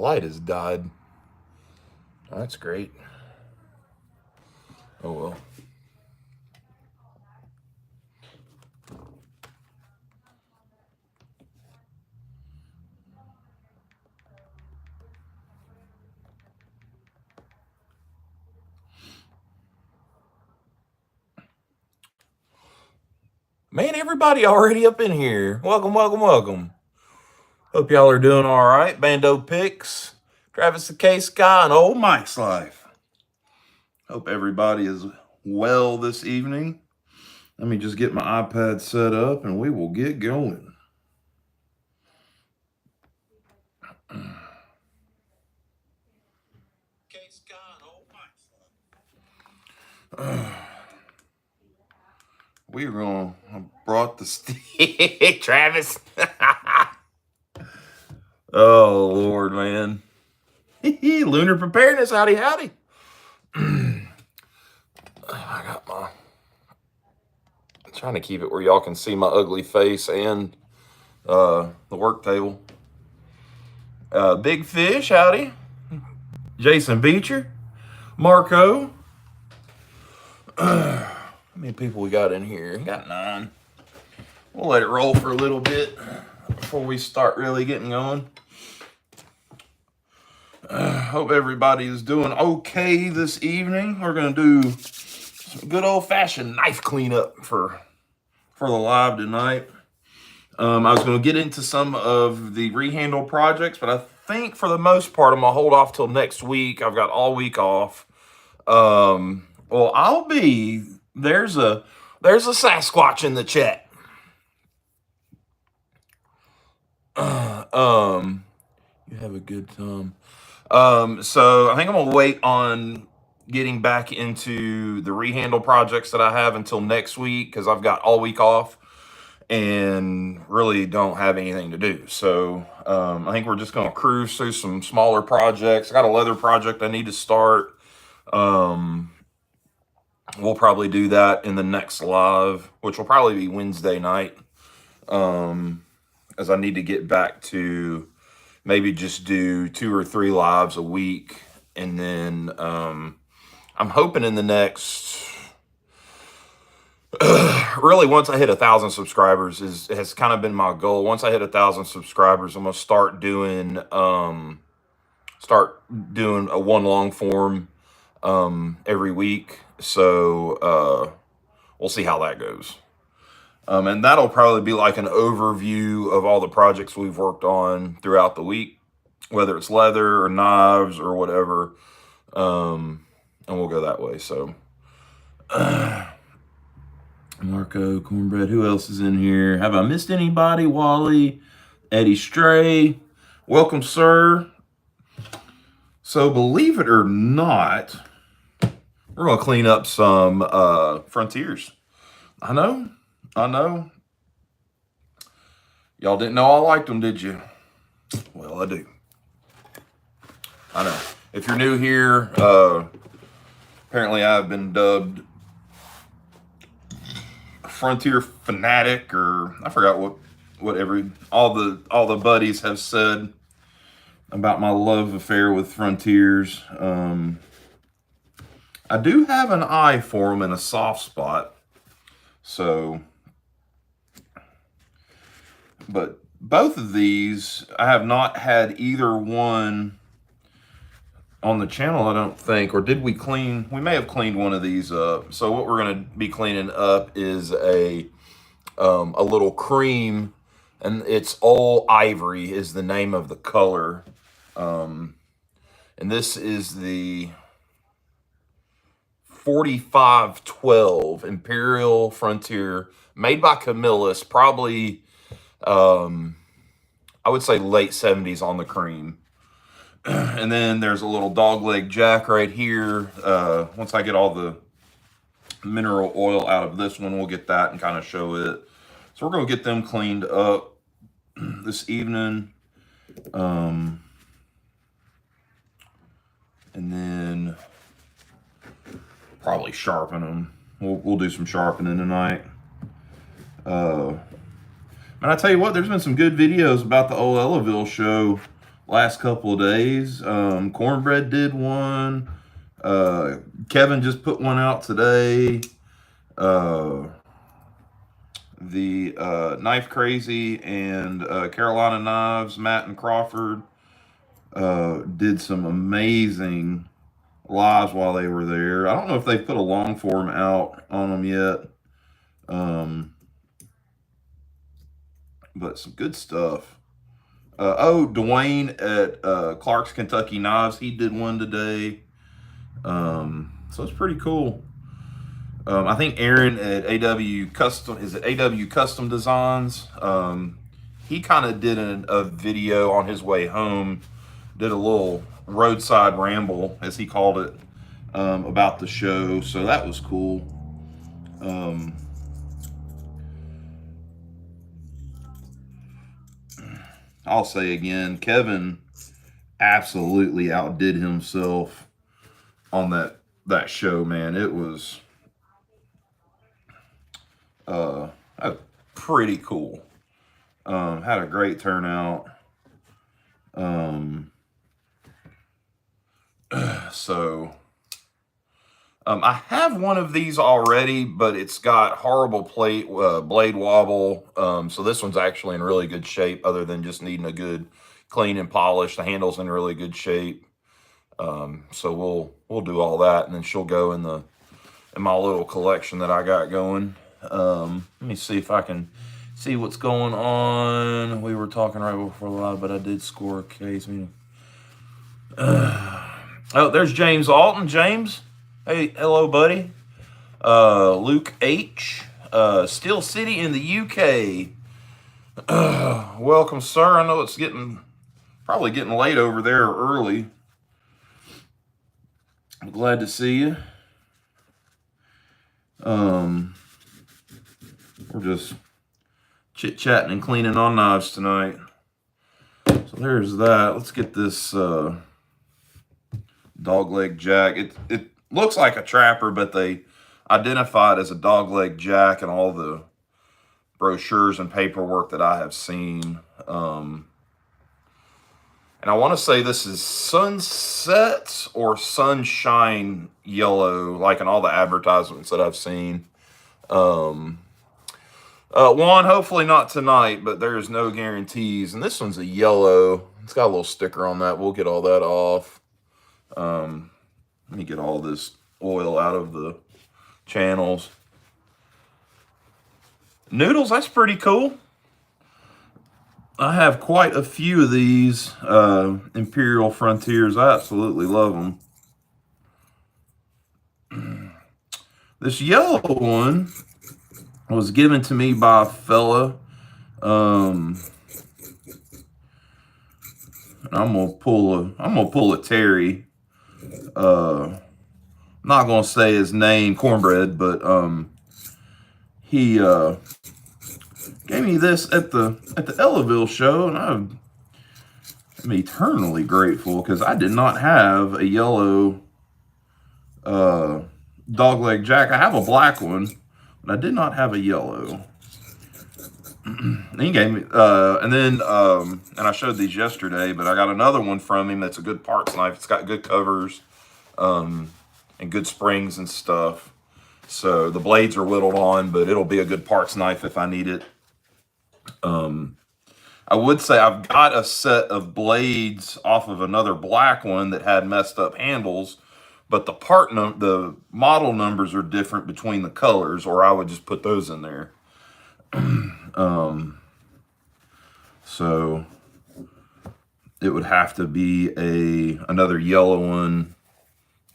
light has died. Oh, that's great. Oh well. Man, everybody already up in here. Welcome, welcome, welcome. Hope y'all are doing all right. Bando Picks, Travis the Case Guy, and old Mike's Life. Hope everybody is well this evening. Let me just get my iPad set up and we will get going. Case Guy and old Mike's Life. We're going to brought the stick, Travis. Oh, Lord, man. Lunar preparedness, howdy, howdy. I got my... I'm trying to keep it where y'all can see my ugly face and the work table. Big Fish, howdy. Jason Beecher. Marco. How many people we got in here? We got 9. We'll let it roll for a little bit before we start really getting going. Hope everybody is doing okay this evening. We're going to do some good old-fashioned knife cleanup for the live tonight. I was going to get into some of the rehandle projects, but I think for the most part, I'm going to hold off till next week. I've got all week off. Well, there's a Sasquatch in the chat. You have a good time. So I think I'm going to wait on getting back into the rehandle projects that I have until next week, because I've got all week off and really don't have anything to do. So I think we're just going to cruise through some smaller projects. I got a leather project I need to start. We'll probably do that in the next live, which will probably be Wednesday night, as I need to get back to maybe just do 2 or 3 lives a week. And then I'm hoping in the next... really, once I hit 1,000 subscribers has kind of been my goal. Once I hit 1,000 subscribers, I'm gonna start doing a one long form every week. So we'll see how that goes. And that'll probably be like an overview of all the projects we've worked on throughout the week, whether it's leather or knives or whatever. And we'll go that way. So Marco, Cornbread, who else is in here? Have I missed anybody? Wally, Eddie Stray, welcome, sir. So believe it or not, we're going to clean up some Frontiers. I know. Y'all didn't know I liked them, did you? Well, I do. I know. If you're new here, apparently I've been dubbed Frontier fanatic, or I forgot what all the buddies have said about my love affair with Frontiers. I do have an eye for them and a soft spot. So, but both of these, I have not had either one on the channel, I don't think. Or did we clean? We may have cleaned one of these up. So what we're going to be cleaning up is a little cream, and it's all ivory is the name of the color. And this is the 4512 Imperial Frontier, made by Camillus, probably, I would say late 70s on the cream. And then there's a little dogleg jack right here. Once I get all the mineral oil out of this one, we'll get that and kind of show it. So we're going to get them cleaned up this evening. And then probably sharpen them. We'll do some sharpening tonight. And I tell you what, there's been some good videos about the old Ellaville show last couple of days. Cornbread did one. Kevin just put one out today. The Knife Crazy and Carolina Knives, Matt and Crawford, did some amazing lives while they were there. I don't know if they put a long form out on them yet, but some good stuff. Dwayne at Clark's Kentucky Knives, he did one today. So it's pretty cool. I think Aaron at AW Custom, is it AW Custom Designs? He kind of did a video on his way home, did a little roadside ramble, as he called it, about the show. So that was cool. I'll say again, Kevin absolutely outdid himself on that show, man. It was pretty cool. Had a great turnout. I have one of these already, but it's got horrible blade wobble. So this one's actually in really good shape, other than just needing a good clean and polish. The handle's in really good shape. So we'll do all that, and then she'll go in my little collection that I got going. Let me see if I can see what's going on. We were talking right before live, but I did score a case. Oh, there's James Alton. James, hey, hello, buddy. Luke H. Steel City in the UK. Welcome, sir. I know it's probably getting late over there, early. I'm glad to see you. We're just chit-chatting and cleaning on knives tonight. So there's that. Let's get this dogleg jack. It looks like a trapper, but they identify it as a dogleg jack in all the brochures and paperwork that I have seen. And I want to say this is sunset or sunshine yellow, like in all the advertisements that I've seen. One, hopefully not tonight, but there's no guarantees. And this one's a yellow. It's got a little sticker on that. We'll get all that off. Let me get all this oil out of the channels. Noodles, that's pretty cool. I have quite a few of these Imperial Frontiers. I absolutely love them. This yellow one was given to me by a fella. I'm gonna pull a Terry. I'm not gonna say his name, Cornbread, but he gave me this at the Ellaville show, and I'm eternally grateful because I did not have a yellow dogleg jack. I have a black one, but I did not have a yellow. And he gave me, and I showed these yesterday, but I got another one from him that's a good parts knife. It's got good covers, and good springs and stuff. So the blades are whittled on, but it'll be a good parts knife if I need it. I would say I've got a set of blades off of another black one that had messed up handles, but the model numbers are different between the colors, or I would just put those in there. So it would have to be another yellow one,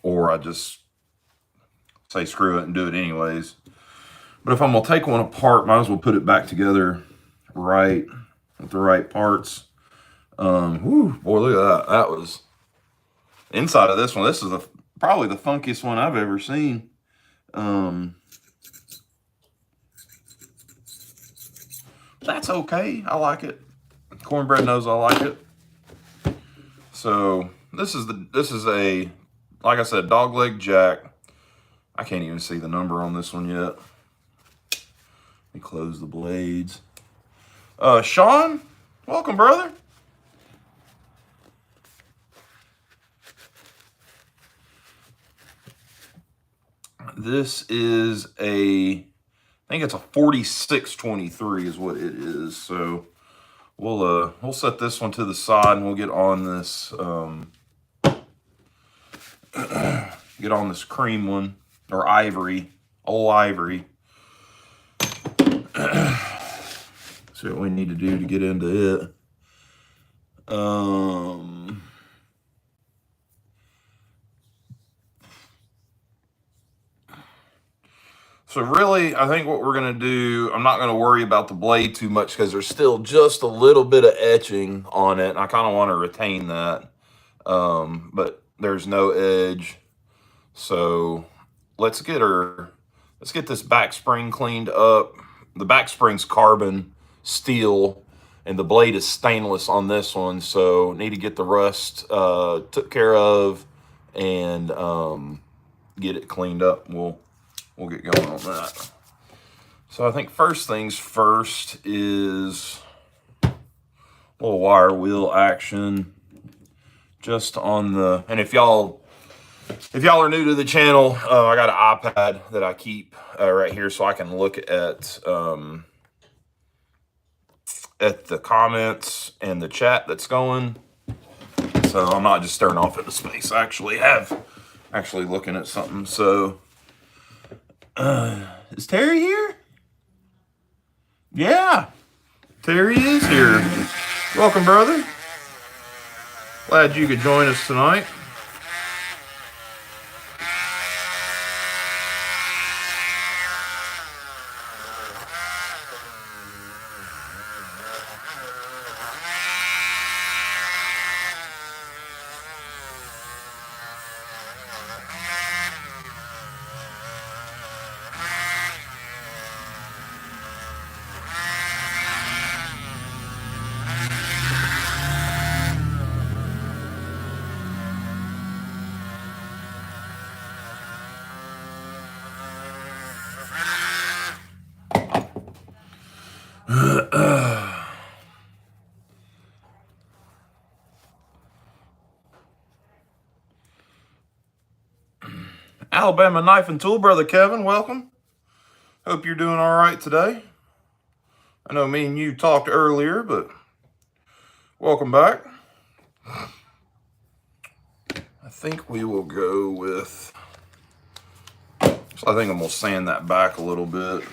or I just say screw it and do it anyways. But if I'm gonna take one apart, might as well put it back together right with the right parts. Boy, look at that. That was inside of this one. This is probably the funkiest one I've ever seen. That's okay. I like it. Cornbread knows I like it. So this is a, like I said, dogleg jack. I can't even see the number on this one yet. Let me close the blades. Sean, welcome, brother. This is I think it's a 4623 is what it is. So we'll set this one to the side and we'll get on this get on this cream one, or ivory, old ivory. See what we need to do to get into it. So really, I think what we're going to do, I'm not going to worry about the blade too much because there's still just a little bit of etching on it. And I kind of want to retain that. But there's no edge. So let's get this back spring cleaned up. The back spring's carbon steel and the blade is stainless on this one. So need to get the rust took care of and get it cleaned up. We'll get going on that. So I think first things first is a little wire wheel action just on the, and if y'all are new to the channel, I got an iPad that I keep right here so I can look at the comments and the chat that's going. So I'm not just staring off into space. I actually looking at something. So is Terry here? Yeah, Terry is here. Welcome, brother. Glad you could join us tonight. Alabama Knife and Tool, Brother Kevin, welcome. Hope you're doing all right today. I know me and you talked earlier, but welcome back. I think we will go with, so I think I'm going to sand that back a little bit.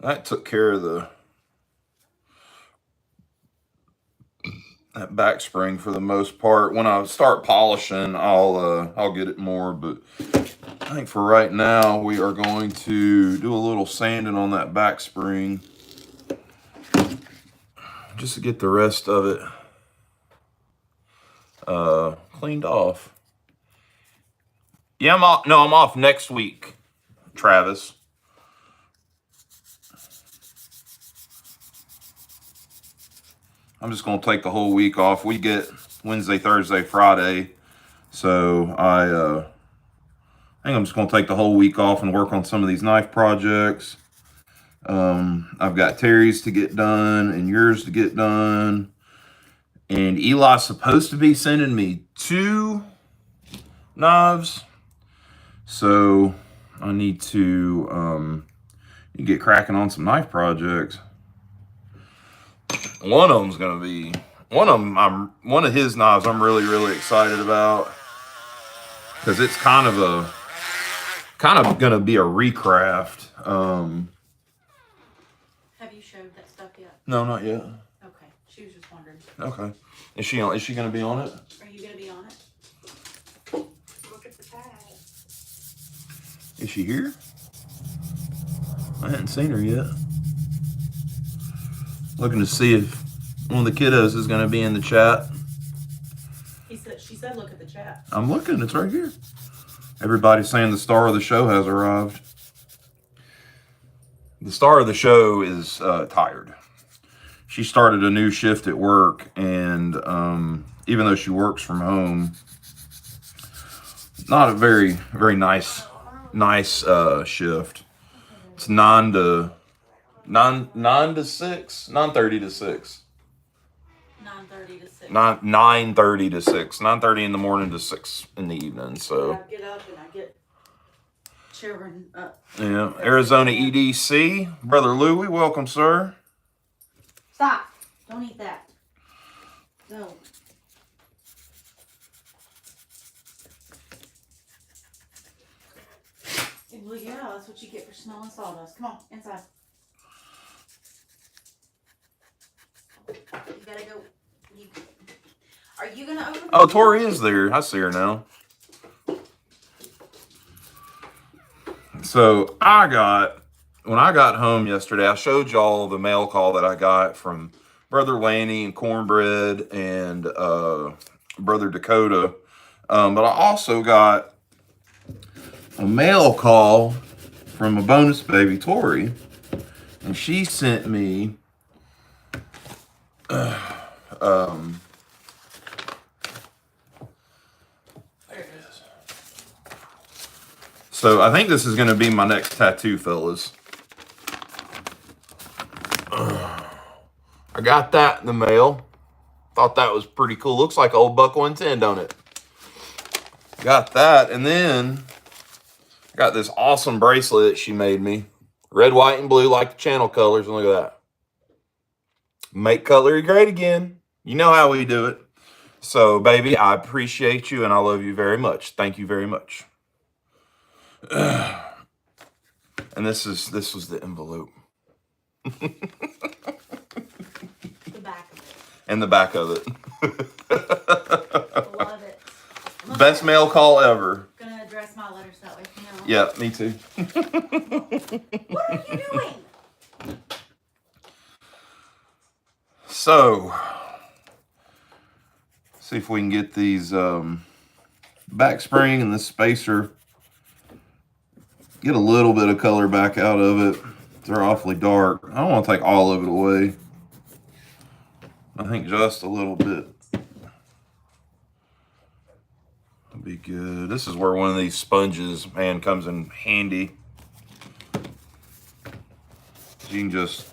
That took care of that back spring for the most part. When I start polishing, I'll get it more, but I think for right now we are going to do a little sanding on that back spring just to get the rest of it cleaned off. Yeah, I'm off next week, Travis. I'm just going to take the whole week off. We get Wednesday, Thursday, Friday. So I think I'm just going to take the whole week off and work on some of these knife projects. I've got Terry's to get done and yours to get done. And Eli's supposed to be sending me 2 knives. So I need to get cracking on some knife projects. One of his knives I'm really excited about because it's kind of gonna be a recraft. Have you showed that stuff yet? No, not yet. Okay, she was just wondering. Okay, is she gonna be on it? Are you gonna be on it? Look at the tag. Is she here? I hadn't seen her yet. Looking to see if one of the kiddos is going to be in the chat. She said look at the chat. I'm looking. It's right here. Everybody's saying the star of the show has arrived. The star of the show is tired. She started a new shift at work, and even though she works from home, not a very nice nice shift. It's 9:30 to 6. 9:30 to 6. 9:30 to 6. 9:30 in the morning to 6 in the evening. So I get up and I get children up. yeah, Arizona EDC, Brother Louie, welcome, sir. Stop! Don't eat that. No. Well, yeah, that's what you get for smelling sawdust. Come on, inside. You gotta go. Are you gonna open? Oh, Tori is there. I see her now. So when I got home yesterday, I showed y'all the mail call that I got from Brother Lanny and Cornbread and Brother Dakota. But I also got a mail call from a bonus baby, Tori. And she sent me there it is. So I think this is going to be my next tattoo, fellas. I got that in the mail. Thought that was pretty cool. Looks like old Buck 110, don't it? Got that. And then I got this awesome bracelet that she made me. Red, white, and blue, like the channel colors. And look at that. Make cutlery great again. You know how we do it. So, baby, I appreciate you and I love you very much. Thank you very much. And this was the envelope. The back of it. And the back of it. Love it. Best mail call ever. Gonna address my letters that way from now on. Yeah, me too. What are you doing? So, see if we can get these back spring and this spacer, get a little bit of color back out of it. They're awfully dark. I don't want to take all of it away. I think just a little bit would be good. This is where one of these sponges, man, comes in handy. You can just,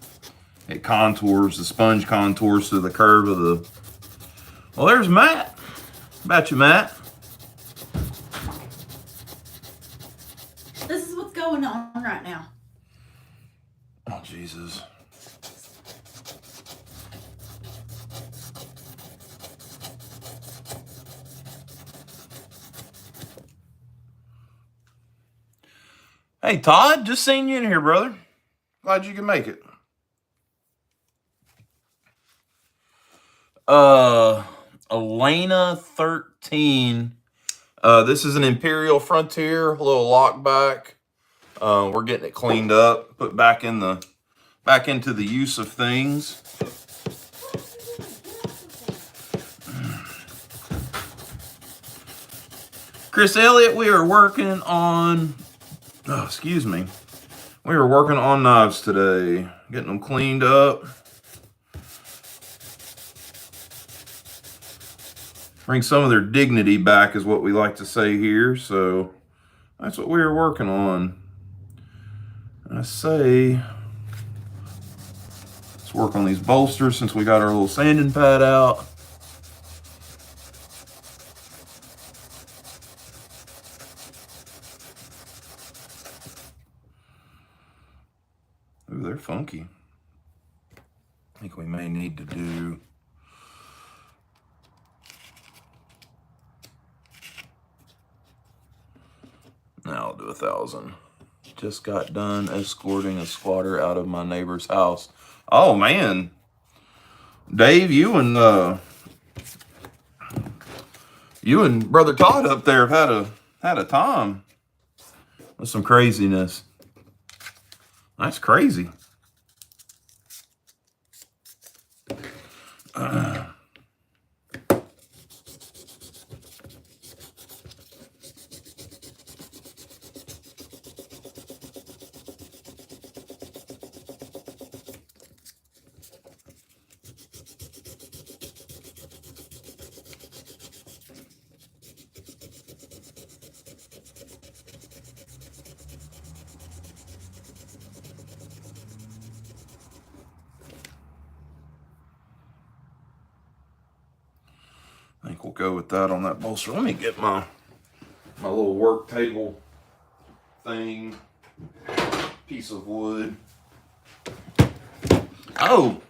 it contours, the sponge contours to the curve of the, well, there's Matt. About you, Matt. This is what's going on right now. Oh, Jesus. Hey, Todd, just seen you in here, brother. Glad you can make it. Elena 13. This is an Imperial Frontier, a little lockback. We're getting it cleaned up, put back into the use of things. Chris Elliott, we are working on, oh, excuse me. We were working on knives today, getting them cleaned up. Bring some of their dignity back is what we like to say here. So that's what we were working on. And I say, let's work on these bolsters since we got our little sanding pad out. Ooh, they're funky. I think we may need to do now I'll do 1,000. Just got done escorting a squatter out of my neighbor's house. Oh man, Dave, you and Brother Todd up there have had a time with some craziness. That's crazy. think we'll go with that on that bolster. Let me get my little work table thing, piece of wood. Oh,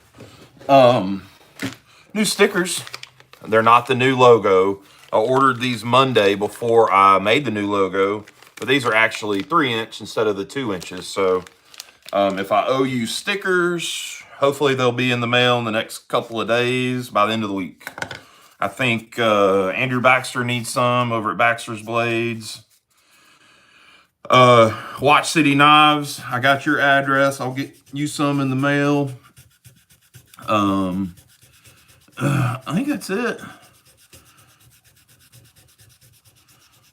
new stickers. They're not the new logo. I ordered these Monday before I made the new logo, but these are actually 3-inch instead of the 2 inches. So if I owe you stickers, hopefully they'll be in the mail in the next couple of days by the end of the week. I think Andrew Baxter needs some over at Baxter's Blades. Watch City Knives, I got your address. I'll get you some in the mail. I think that's it.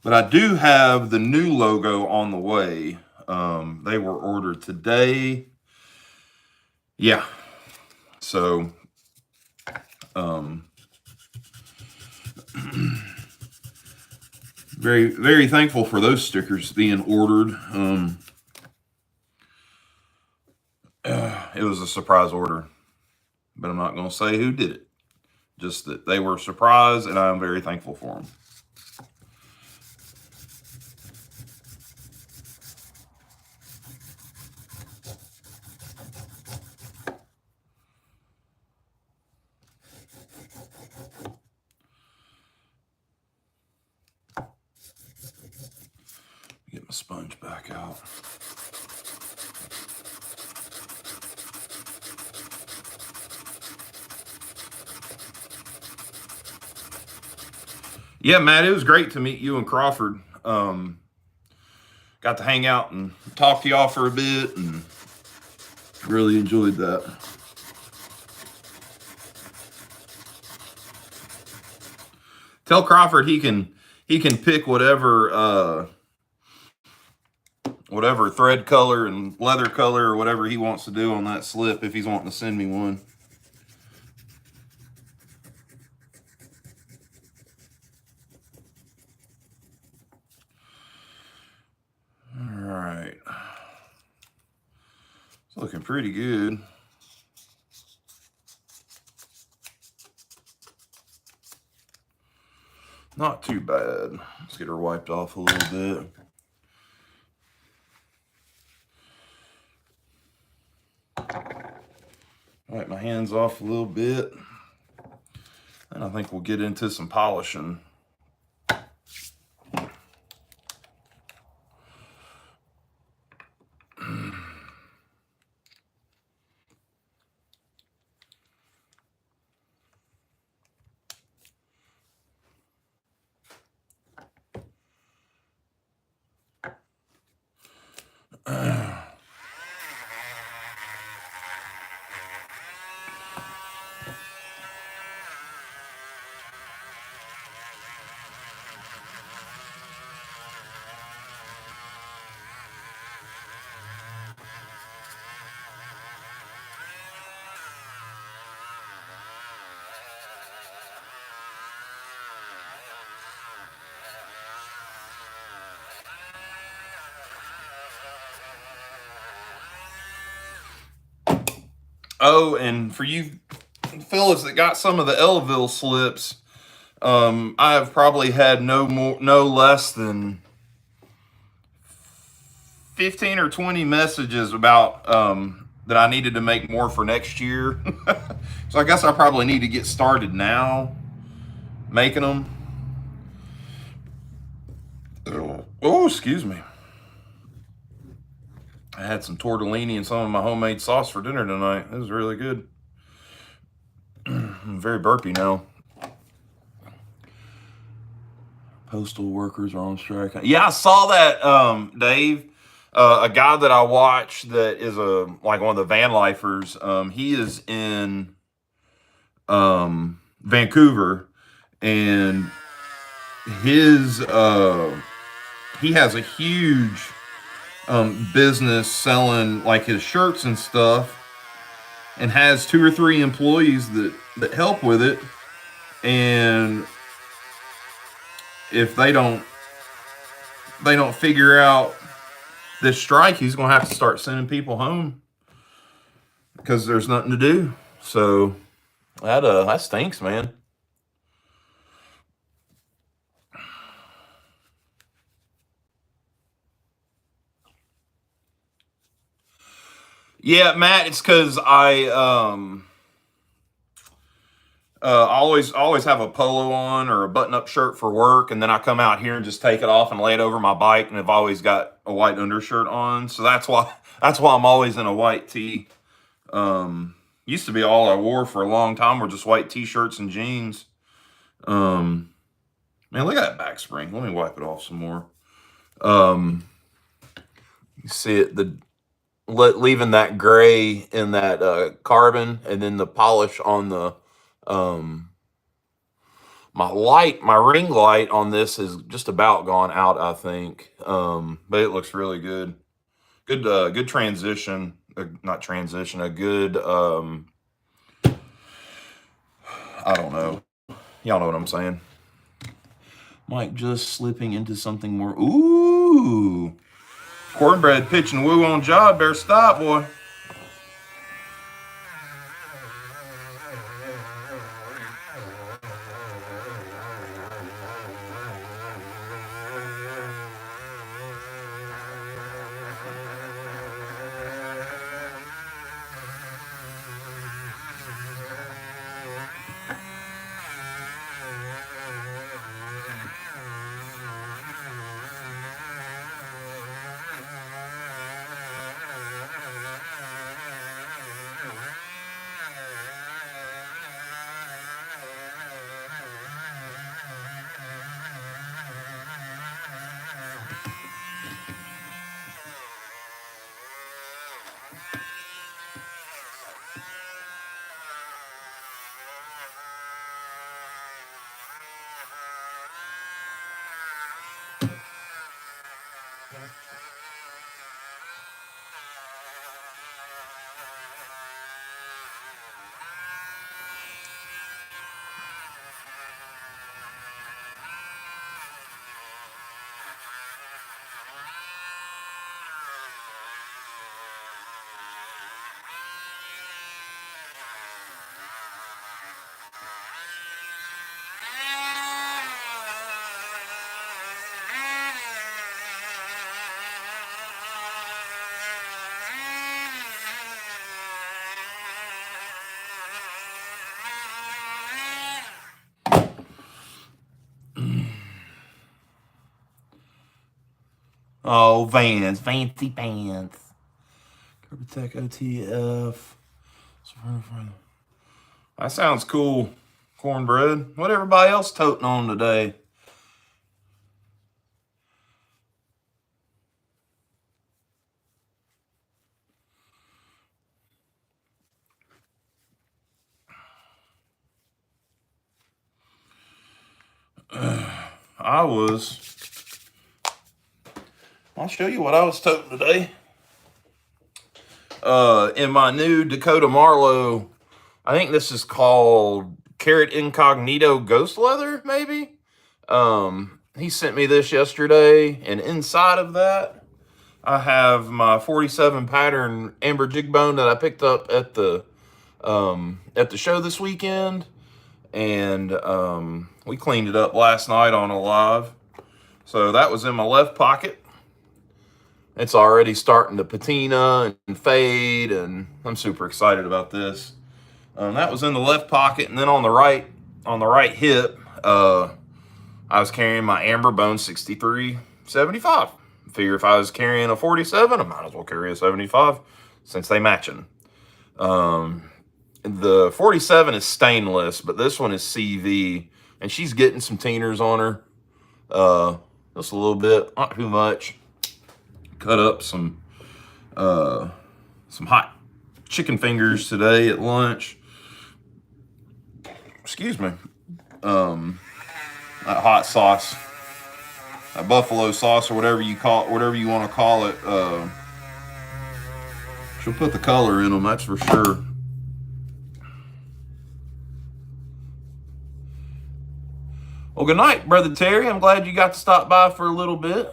But I do have the new logo on the way. They were ordered today. Yeah. So, very, very thankful for those stickers being ordered. It was a surprise order, but I'm not going to say who did it. Just that they were a surprise, and I'm very thankful for them. Get my sponge back out. Yeah, Matt, it was great to meet you in Crawford. Got to hang out and talk to y'all for a bit, and really enjoyed that. Tell Crawford he can pick whatever thread color and leather color or whatever he wants to do on that slip if he's wanting to send me one. All right. It's looking pretty good. Not too bad. Let's get her wiped off a little bit. Wipe my hands off a little bit. And I think we'll get into some polishing. Oh, and for you fellas that got some of the Ellaville slips, I have probably had no less than 15 or 20 messages about that I needed to make more for next year. So I guess I probably need to get started now making them. Oh, excuse me. I had some tortellini and some of my homemade sauce for dinner tonight. It was really good. I'm very burpy now. Postal workers are on strike. Yeah, I saw that, Dave. A guy that I watch that is like one of the van lifers. He is in Vancouver, and his he has a huge business selling like his shirts and stuff, and has 2 or 3 employees that help with it. And if they don't figure out this strike, he's gonna have to start sending people home because there's nothing to do. So that stinks, man. Yeah, Matt, it's because I always have a polo on or a button-up shirt for work, and then I come out here and just take it off and lay it over my bike, and I've always got a white undershirt on, so that's why I'm always in a white tee. Used to be all I wore for a long time were just white t-shirts and jeans. Um, Man, look at that back spring. Let me wipe it off some more. You see it leaving that gray in that carbon, and then the polish on the um my ring light on this is just about gone out, I think. But it looks really good. Good transition. Not transition. A good I don't know. Y'all know what I'm saying. Mike just slipping into something more. Ooh, cornbread pitching woo on job. Better stop, boy. Oh, Vans, fancy pants. Tech OTF. That sounds cool. Cornbread. What everybody else toting on today? I'll show you what I was toting today. In my new Dakota Marlowe, I think this is called Carrot Incognito Ghost Leather, maybe. He sent me this yesterday, and inside of that, I have my 47 pattern amber jig bone that I picked up at the show this weekend, and we cleaned it up last night on a live. So that was in my left pocket. It's already starting to patina and fade, and I'm super excited about this. That was in the left pocket, and then on the right hip, I was carrying my amber bone 6375. Figure if I was carrying a 47, I might as well carry a 75 since they matching. The 47 is stainless, but this one is CV, and she's getting some tieners on her. Just a little bit, not too much. Cut up some hot chicken fingers today at lunch. Excuse me. That hot sauce, that buffalo sauce, or whatever you want to call it. She'll put the color in them, that's for sure. Well, good night, Brother Terry. I'm glad you got to stop by for a little bit.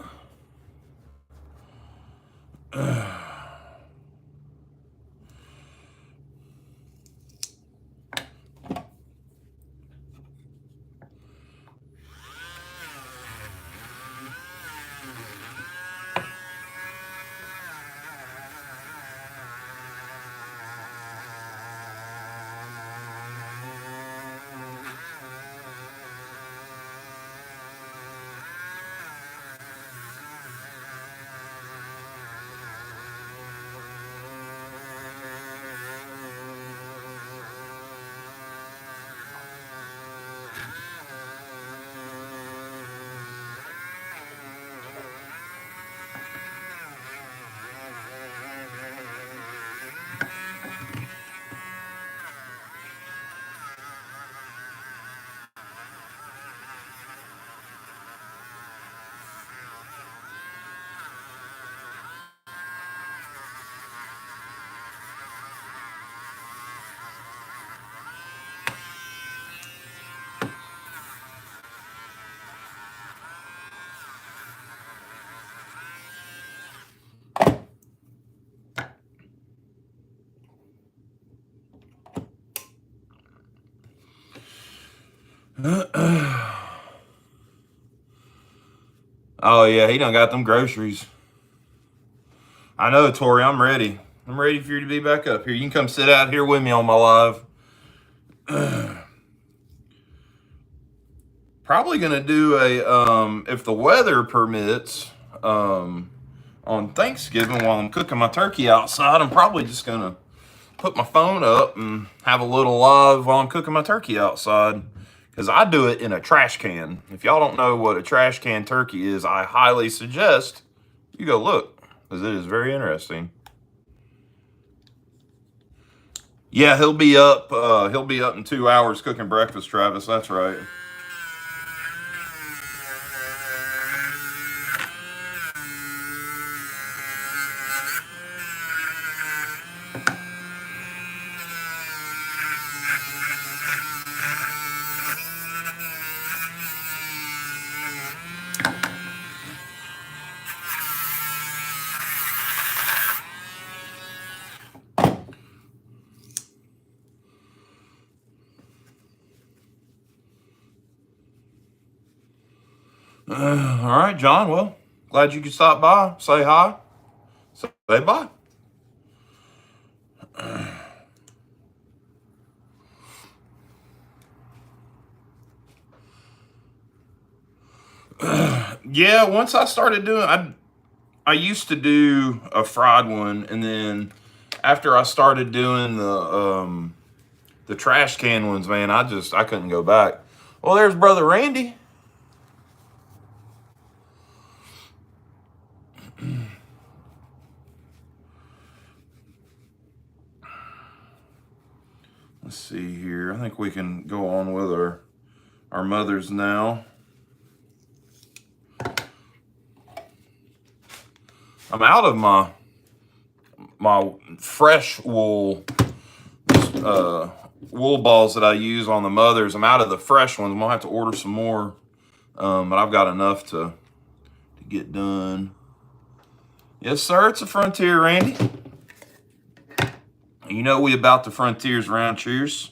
Oh yeah, he done got them groceries. I know, Tori. I'm ready. I'm ready for you to be back up here. You can come sit out here with me on my live. Probably gonna do a if the weather permits, on Thanksgiving while I'm cooking my turkey outside. I'm probably just gonna put my phone up and have a little live while I'm cooking my turkey outside. Because I do it in a trash can. If y'all don't know what a trash can turkey is, I highly suggest you go look, because it is very interesting. Yeah, he'll be up. He'll be up in 2 hours cooking breakfast, Travis. That's right. All right, John. Well, glad you could stop by. Say hi. Say bye. Yeah, once I started doing, I used to do a fried one, and then after I started doing the trash can ones, man, I couldn't go back. Well, there's brother Randy. Let's see here. I think we can go on with our mothers now. I'm out of my fresh wool wool balls that I use on the mothers. I'm out of the fresh ones. I'm gonna have to order some more, but I've got enough to get done. Yes, sir. It's a frontier, Randy. You know we about the frontiers around. Cheers.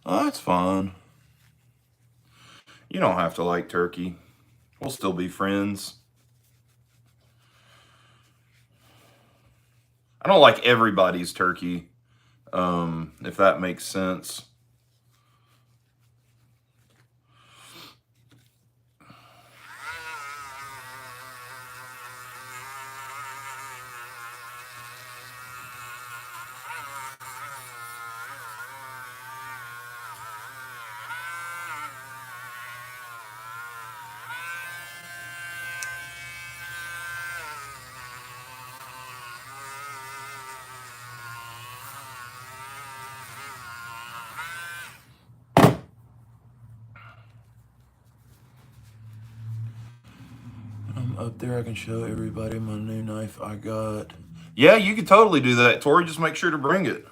Oh, that's fun. You don't have to like turkey. We'll still be friends. I don't like everybody's turkey, if that makes sense. Up there, I can show everybody my new knife I got. Yeah, you could totally do that, Tori. Just make sure to bring it.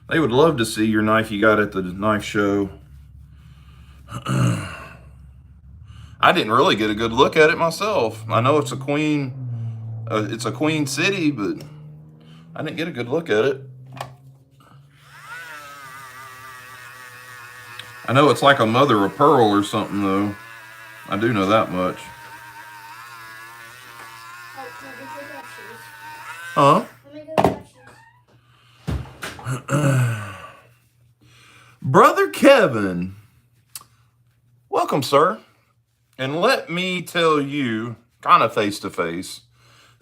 They would love to see your knife you got at the knife show. I didn't really get a good look at it myself. I know it's a queen city, but I didn't get a good look at it. I know it's like a mother of pearl or something, though. I do know that much. Huh? Let me go watch this. Brother Kevin, welcome, sir. And let me tell you, kind of face to face,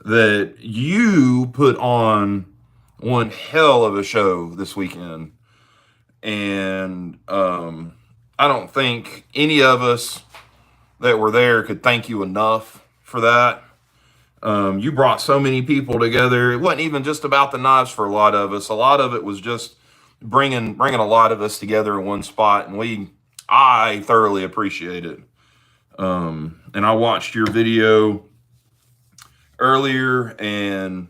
that you put on one hell of a show this weekend. And I don't think any of us that were there could thank you enough for that. You brought so many people together. It wasn't even just about the knives for a lot of us. A lot of it was just bringing a lot of us together in one spot, and I thoroughly appreciate it. And I watched your video earlier, and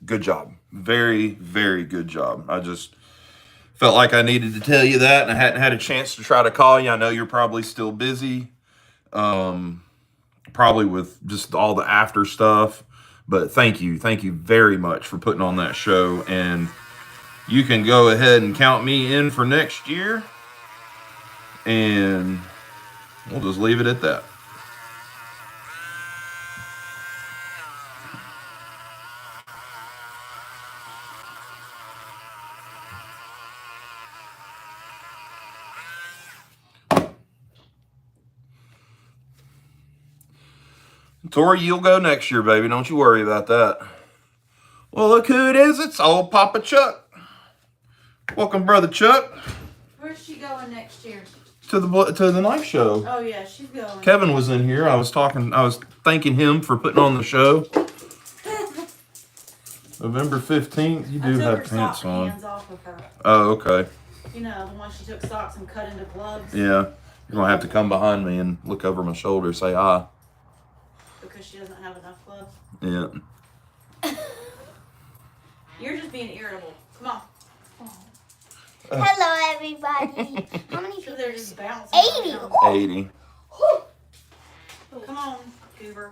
good job. Very, very good job. I just felt like I needed to tell you that, and I hadn't had a chance to try to call you. I know you're probably still busy, probably with just all the after stuff. But thank you very much for putting on that show. And you can go ahead and count me in for next year, and we'll just leave it at that. Tori, you'll go next year, baby. Don't you worry about that. Well, look who it is. It's old Papa Chuck. Welcome, Brother Chuck, Where's she going next year? to the knife show. Oh yeah, she's going. Kevin was in here. I was thanking him for putting on the show. November 15th. You do have pants on. Hands off of her. Oh, okay. You know, the one she took socks and cut into gloves. Yeah. You're going to have to come behind me and look over my shoulder and say hi. Because she doesn't have enough gloves. Yeah. You're just being irritable. Come on. Hello, everybody. How many So people? they're just bouncing. 80. around. 80. Come on, goober.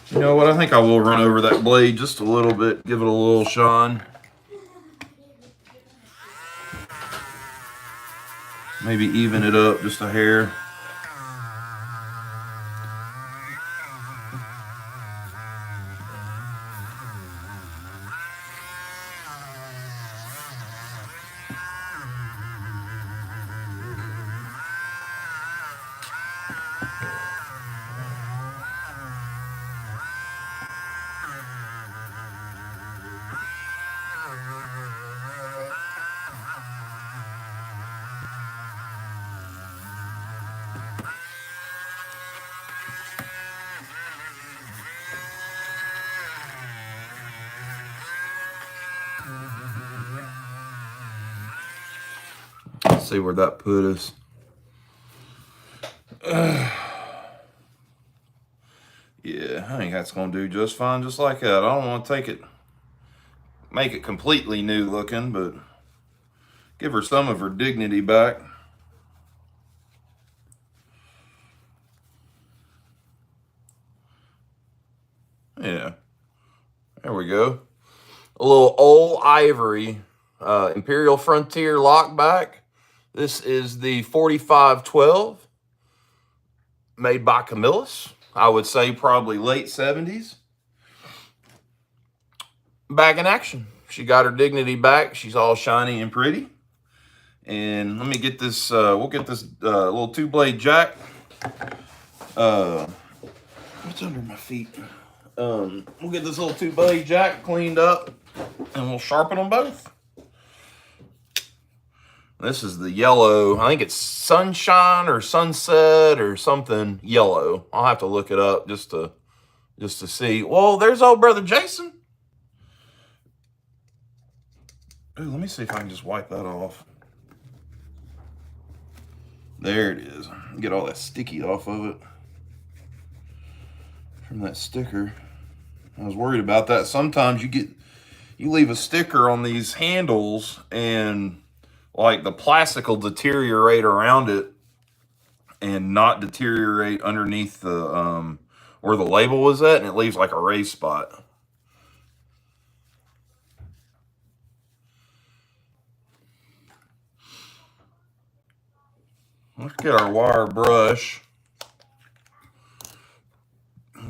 You know what? I think I will run over that blade just a little bit. Give it a little shine. Maybe even it up just a hair. Let's see where that put us. Yeah, I think that's going to do just fine, just like that. I don't want to make it completely new looking, but give her some of her dignity back. Yeah, there we go. A little old ivory Imperial Frontier lockback. This is the 4512, made by Camillus. I would say probably late 70s. Back in action. She got her dignity back. She's all shiny and pretty. And let me get this, we'll get this little 2-blade jack. What's under my feet? We'll get this little 2-blade jack cleaned up, and we'll sharpen them both. This is the yellow. I think it's Sunshine or Sunset or something yellow. I'll have to look it up just to see. Well, there's old brother Jason. Ooh, let me see if I can just wipe that off. There it is. Get all that sticky off of it from that sticker. I was worried about that. Sometimes you leave a sticker on these handles and like the plastic will deteriorate around it and not deteriorate underneath the where the label was at, and it leaves like a raised spot. Let's get our wire brush.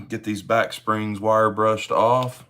Get these back springs wire brushed off.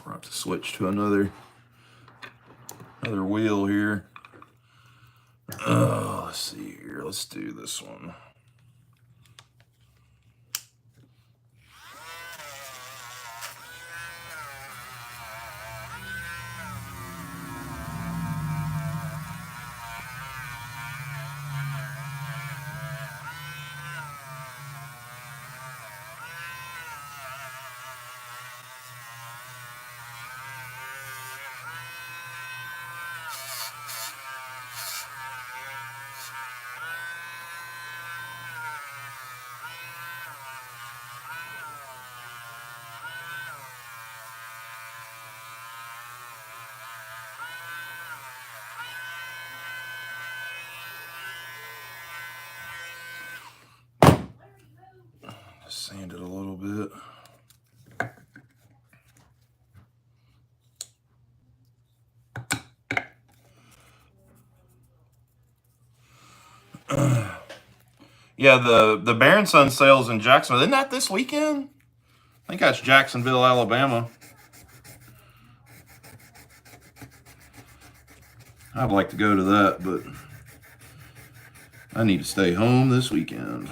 We'll have to switch to another wheel here. Let's see here. Let's do this one. Sand it a little bit. Yeah, the Baron Sun sales in Jacksonville. Isn't that this weekend? I think that's Jacksonville, Alabama. I'd like to go to that, but I need to stay home this weekend.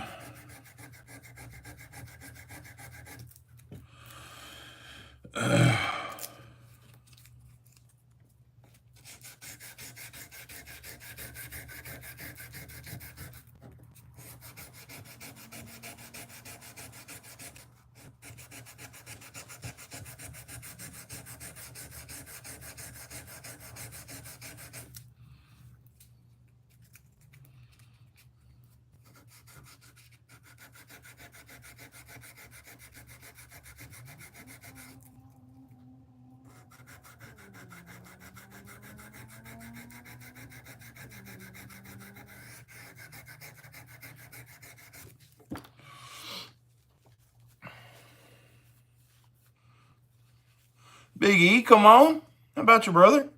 Big E, come on. How about your brother?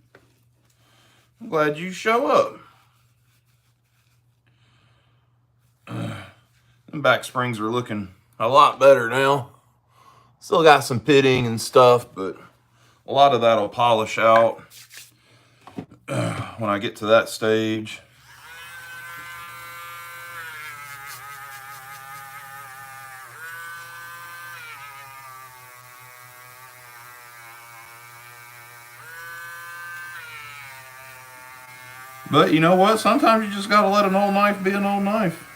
I'm glad you show up. Them back springs are looking a lot better now. Still got some pitting and stuff, but a lot of that'll polish out when I get to that stage. But you know what? Sometimes you just got to let an old knife be an old knife.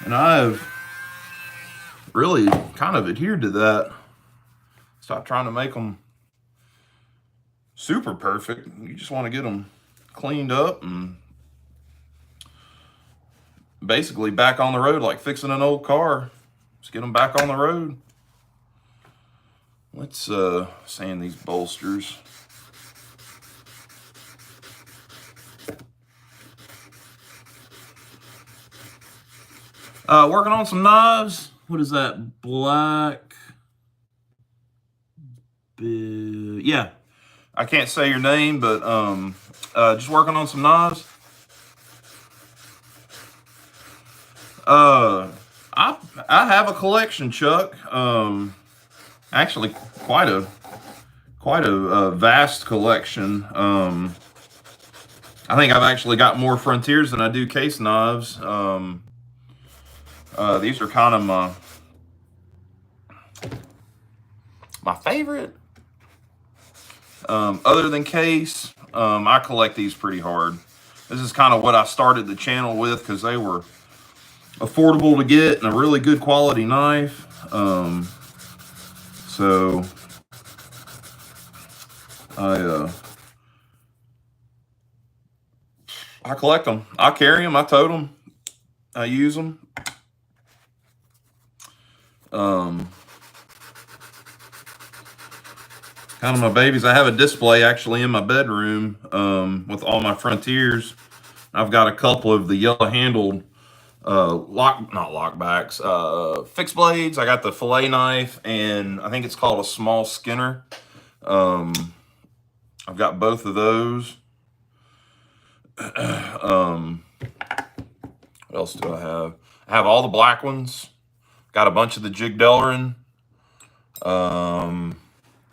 And I have really kind of adhered to that. Stop trying to make them super perfect. You just want to get them cleaned up and basically back on the road like fixing an old car. Just get them back on the road. Let's sand these bolsters. Working on some knives. What is that? Black. Yeah. I can't say your name, but just working on some knives. I have a collection, Chuck. Actually, quite a vast collection. I think I've actually got more Frontiers than I do case knives. These are kind of my favorite. Other than case, I collect these pretty hard. This is kind of what I started the channel with because they were affordable to get and a really good quality knife. So I collect them. I carry them. I tote them. I use them. Kind of my babies. I have a display actually in my bedroom with all my Frontiers. I've got a couple of the yellow handled fixed blades. I got the fillet knife, and I think it's called a small Skinner. I've got both of those. What else do I have? I have all the black ones. Got a bunch of the Jig Delrin.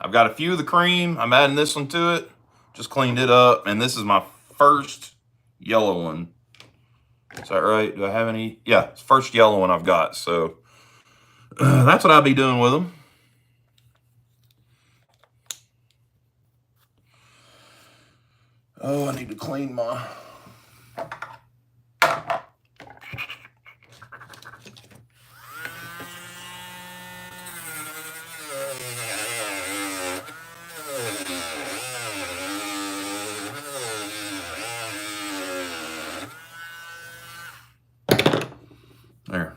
I've got a few of the cream. I'm adding this one to it. Just cleaned it up, and this is my first yellow one. Is that right? Do I have any? Yeah, it's the first yellow one I've got. So that's what I'll be doing with them. Oh, I need to clean my... There.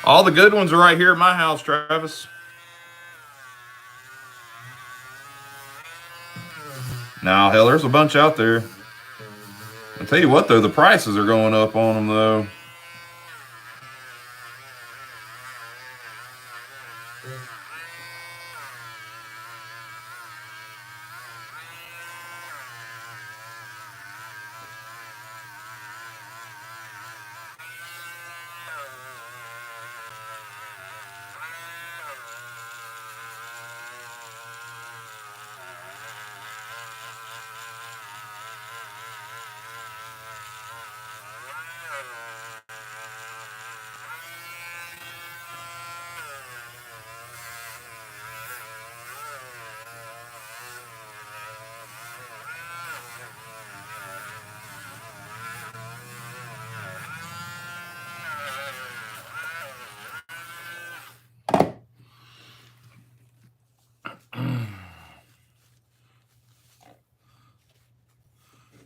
All the good ones are right here at my house, Travis. Now, hell, there's a bunch out there. I'll tell you what, though, the prices are going up on them, though.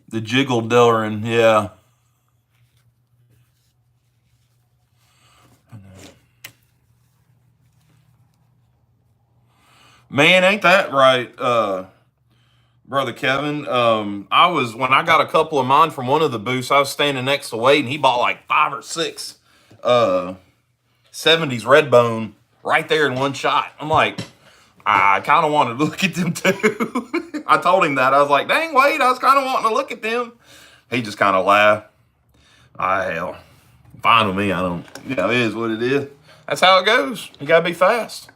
The Jiggle Delrin, yeah. Man, ain't that right, Brother Kevin? When I got a couple of mine from one of the booths, I was standing next to Wade, and he bought like 5 or 6 70s Redbone right there in one shot. I'm like, I kind of wanted to look at them too. I told him that. I was like, dang, Wade, I was kind of wanting to look at them. He just kind of laughed. Hell, fine with me. I don't, it is what it is. That's how it goes. You got to be fast.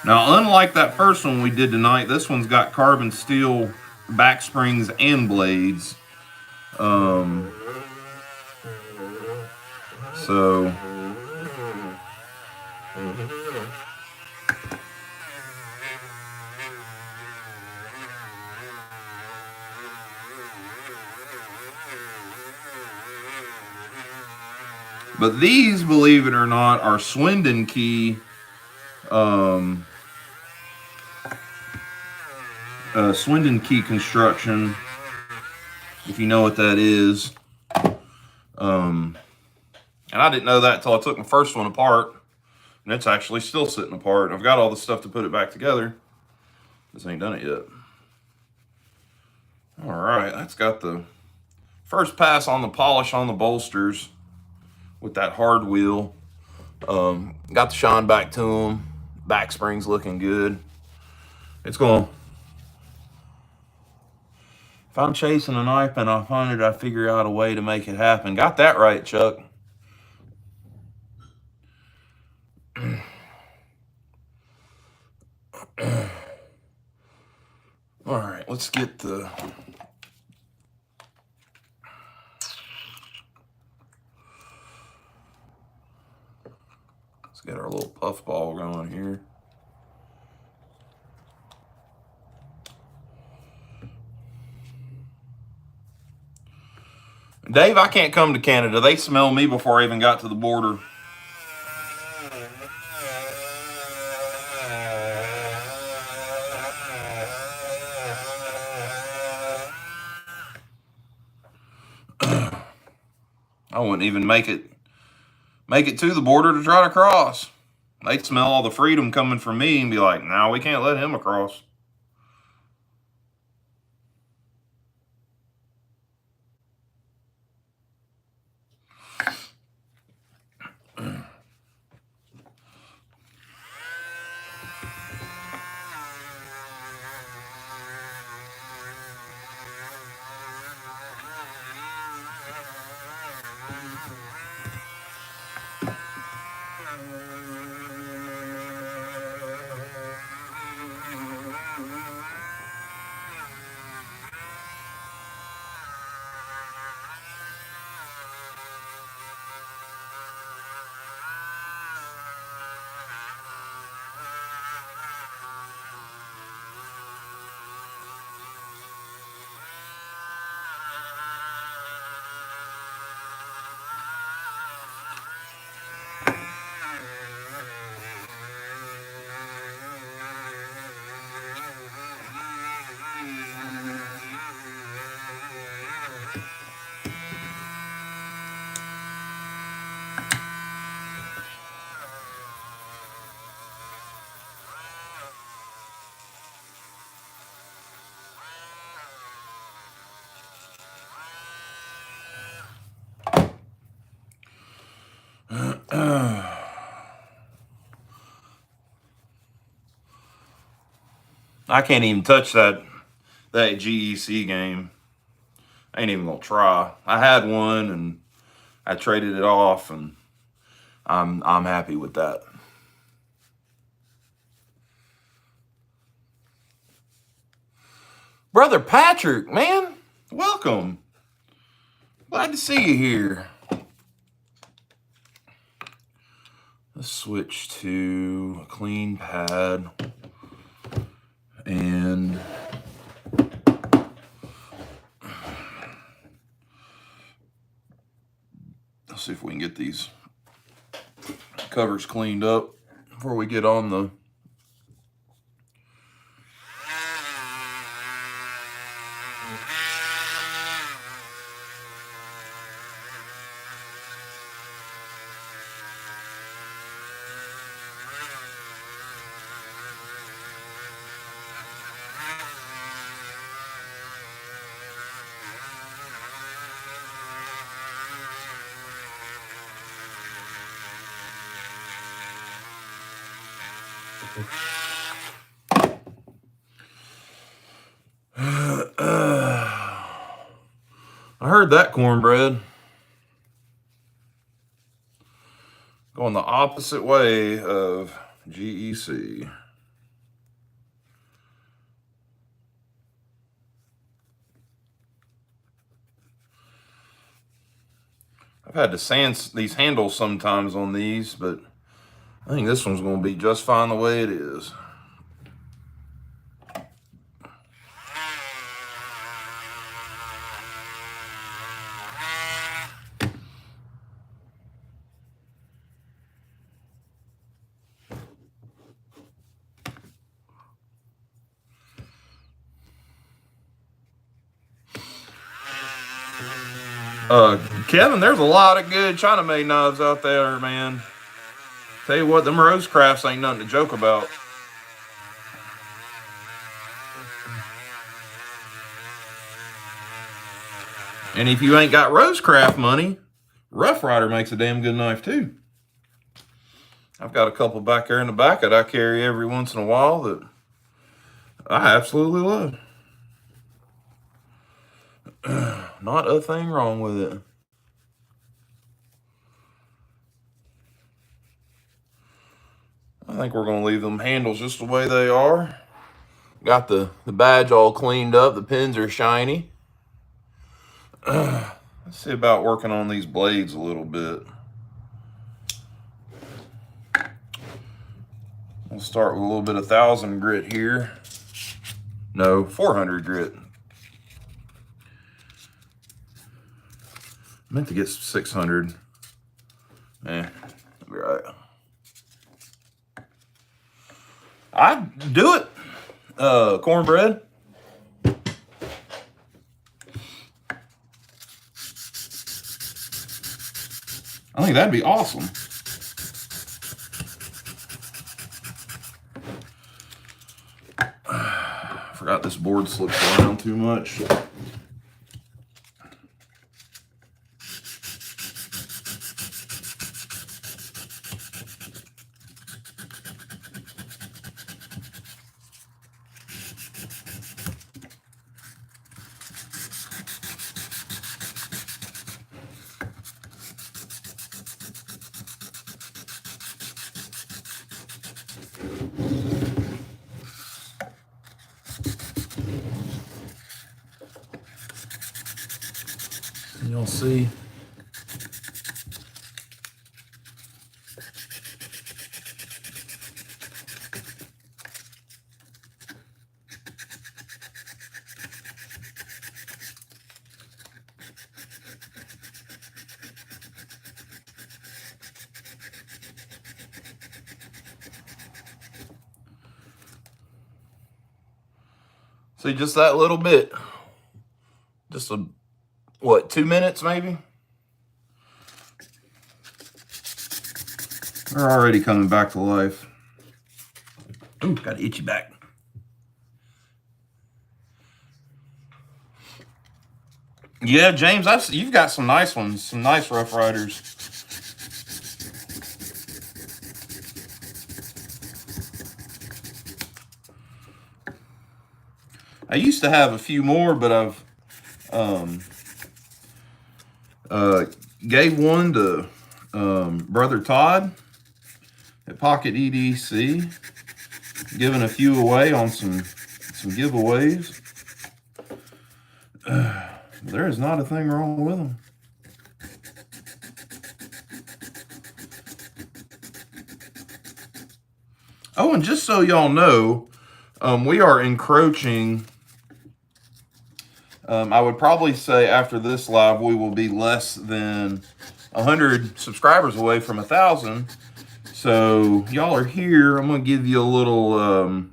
Now, unlike that first one we did tonight, this one's got carbon steel back springs and blades. So but these, believe it or not, are Swindon Key Swindon Key construction, if you know what that is. And I didn't know that until I took my first one apart, and it's actually still sitting apart. I've got all the stuff to put it back together. This ain't done it yet. All right, that's got the first pass on the polish on the bolsters with that hard wheel. Got the shine back to them. Back springs looking good. It's going. I'm chasing a knife and I find it, I figure out a way to make it happen. Got that right, Chuck. All right, let's get the... Let's get our little puff ball going here. Dave, I can't come to Canada. They smell me before I even got to the border. I wouldn't even make it to the border to try to cross. They'd smell all the freedom coming from me and be like, no, we can't let him across. I can't even touch that GEC game. I ain't even gonna try. I had one and I traded it off, and I'm happy with that. Brother Patrick, man, welcome. Glad to see you here. Let's switch to a clean pad. And let's see if we can get these covers cleaned up before we get on the... I heard that, cornbread. Going the opposite way of GEC. I've had to sand these handles sometimes on these, but I think this one's going to be just fine the way it is. Kevin, there's a lot of good China-made knives out there, man. Tell you what, them Rose Crafts ain't nothing to joke about. And if you ain't got Rose Craft money, Rough Rider makes a damn good knife too. I've got a couple back there in the back that I carry every once in a while that I absolutely love. Not a thing wrong with it. I think we're going to leave them handles just the way they are. Got the badge all cleaned up. The pins are shiny. Let's see about working on these blades a little bit. We'll start with a little bit of 1000 grit here. No, 400 grit. I meant to get 600. That'll be right. I'd do it. Cornbread. I think that'd be awesome. I forgot this board slips around too much. You'll see. See, just that little bit. Just a, what, 2 minutes maybe? They're already coming back to life. Ooh, got an itchy back. Yeah, James, you've got some nice ones, some nice Rough Riders. I used to have a few more, but I've gave one to Brother Todd at Pocket EDC, giving a few away on some giveaways. There is not a thing wrong with them. Oh, and just so y'all know, we are encroaching. I would probably say after this live, we will be less than 100 subscribers away from 1,000. So y'all are here. I'm going to give you a little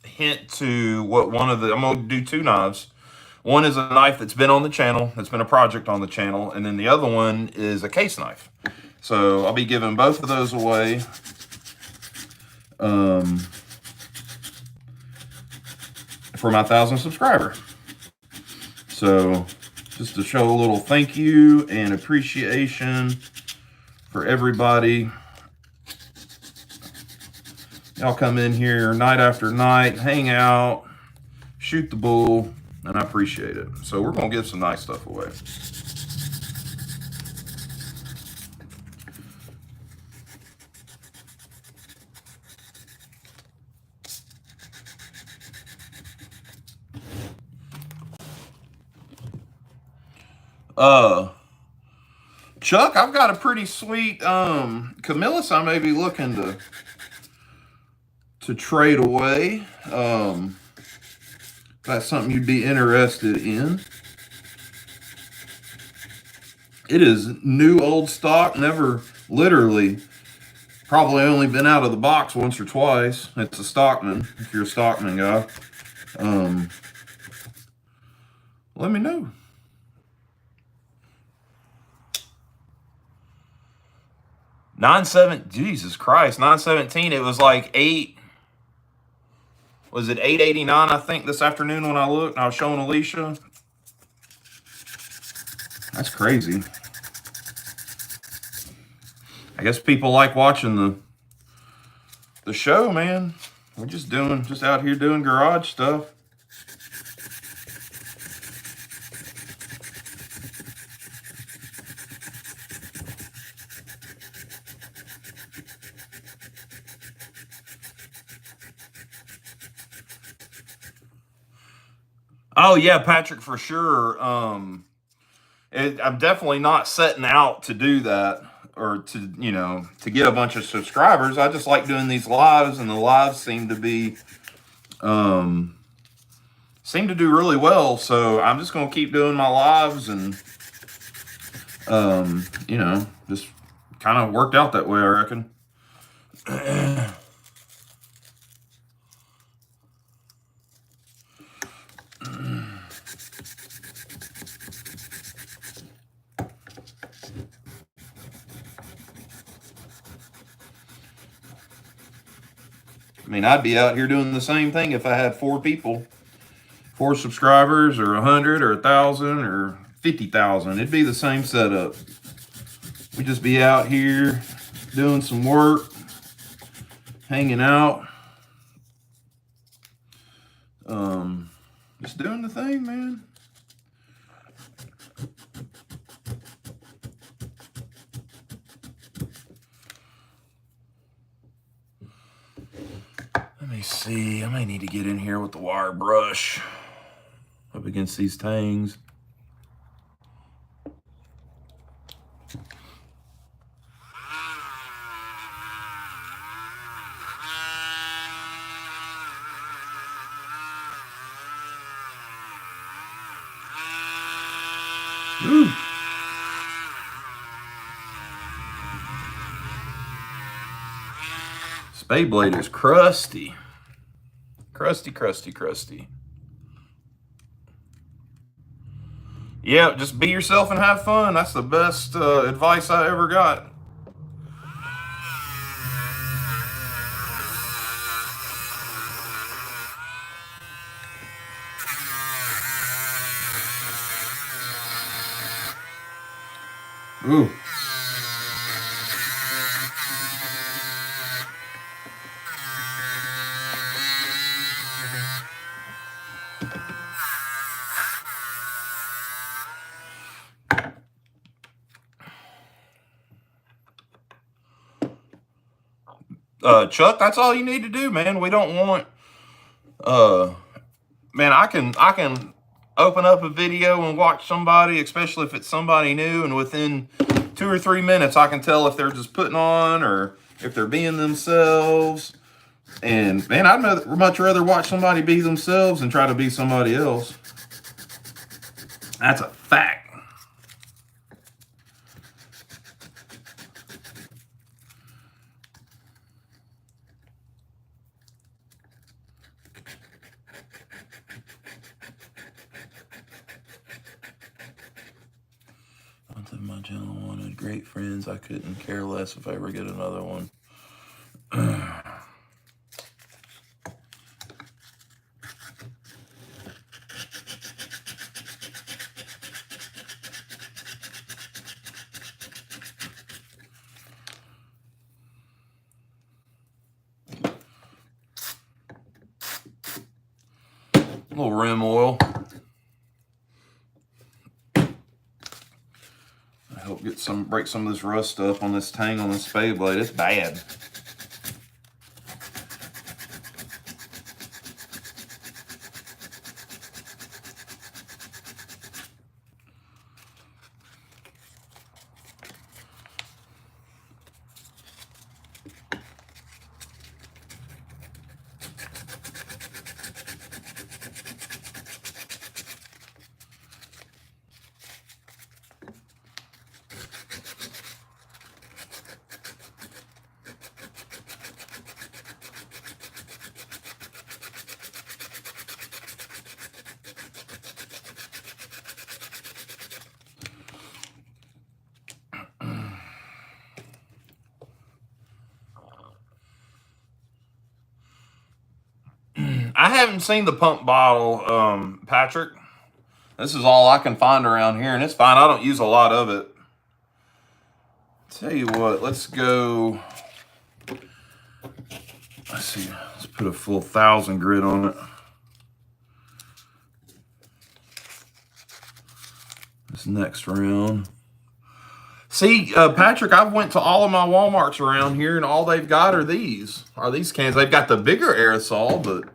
hint to what one of the, I'm going to do 2 knives. One is a knife that's been on the channel, that's been a project on the channel, and then the other one is a case knife. So I'll be giving both of those away. For my 1,000 subscriber. So just to show a little thank you and appreciation for everybody. Y'all come in here night after night, hang out, shoot the bull, and I appreciate it. So we're going to give some nice stuff away. Chuck, I've got a pretty sweet Camillus I may be looking to trade away. That's something you'd be interested in. It is new old stock, never literally, probably only been out of the box once or twice. It's a Stockman, if you're a Stockman guy. Let me know. Jesus Christ, 917. It was like 8. Was it 889? I think this afternoon when I looked, and I was showing Alicia. That's crazy. I guess people like watching the show, man. We're just out here doing garage stuff. Oh yeah, Patrick, for sure. I'm definitely not setting out to do that or to, to get a bunch of subscribers. I just like doing these lives, and the lives um, seem to do really well. So I'm just going to keep doing my lives, and just kind of worked out that way, I reckon. I mean, I'd be out here doing the same thing if I had 4 subscribers, or 100, or 1,000, or 50,000. It'd be the same setup. We'd just be out here doing some work, hanging out, just doing the thing, man. Let me see. I may need to get in here with the wire brush up against these tangs. Ooh. Spade blade is crusty. Crusty, crusty, crusty. Yeah, just be yourself and have fun. That's the best advice I ever got. Ooh. Chuck, that's all you need to do, man. We don't want man, I can open up a video and watch somebody, especially if it's somebody new, and within 2 or 3 minutes I can tell if they're just putting on or if they're being themselves. And man, I'd much rather watch somebody be themselves than try to be somebody else. That's a fact. My channel wanted great friends. I couldn't care less if I ever get another one. A little rim oil. Help break some of this rust up on this tang on this spade blade. It's bad. I haven't seen the pump bottle, Patrick. This is all I can find around here, and it's fine. I don't use a lot of it. Tell you what, let's go. Let's see. Let's put a full 1,000 grit on it. This next round. See, Patrick, I've went to all of my Walmarts around here, and all they've got are these cans. They've got the bigger aerosol, but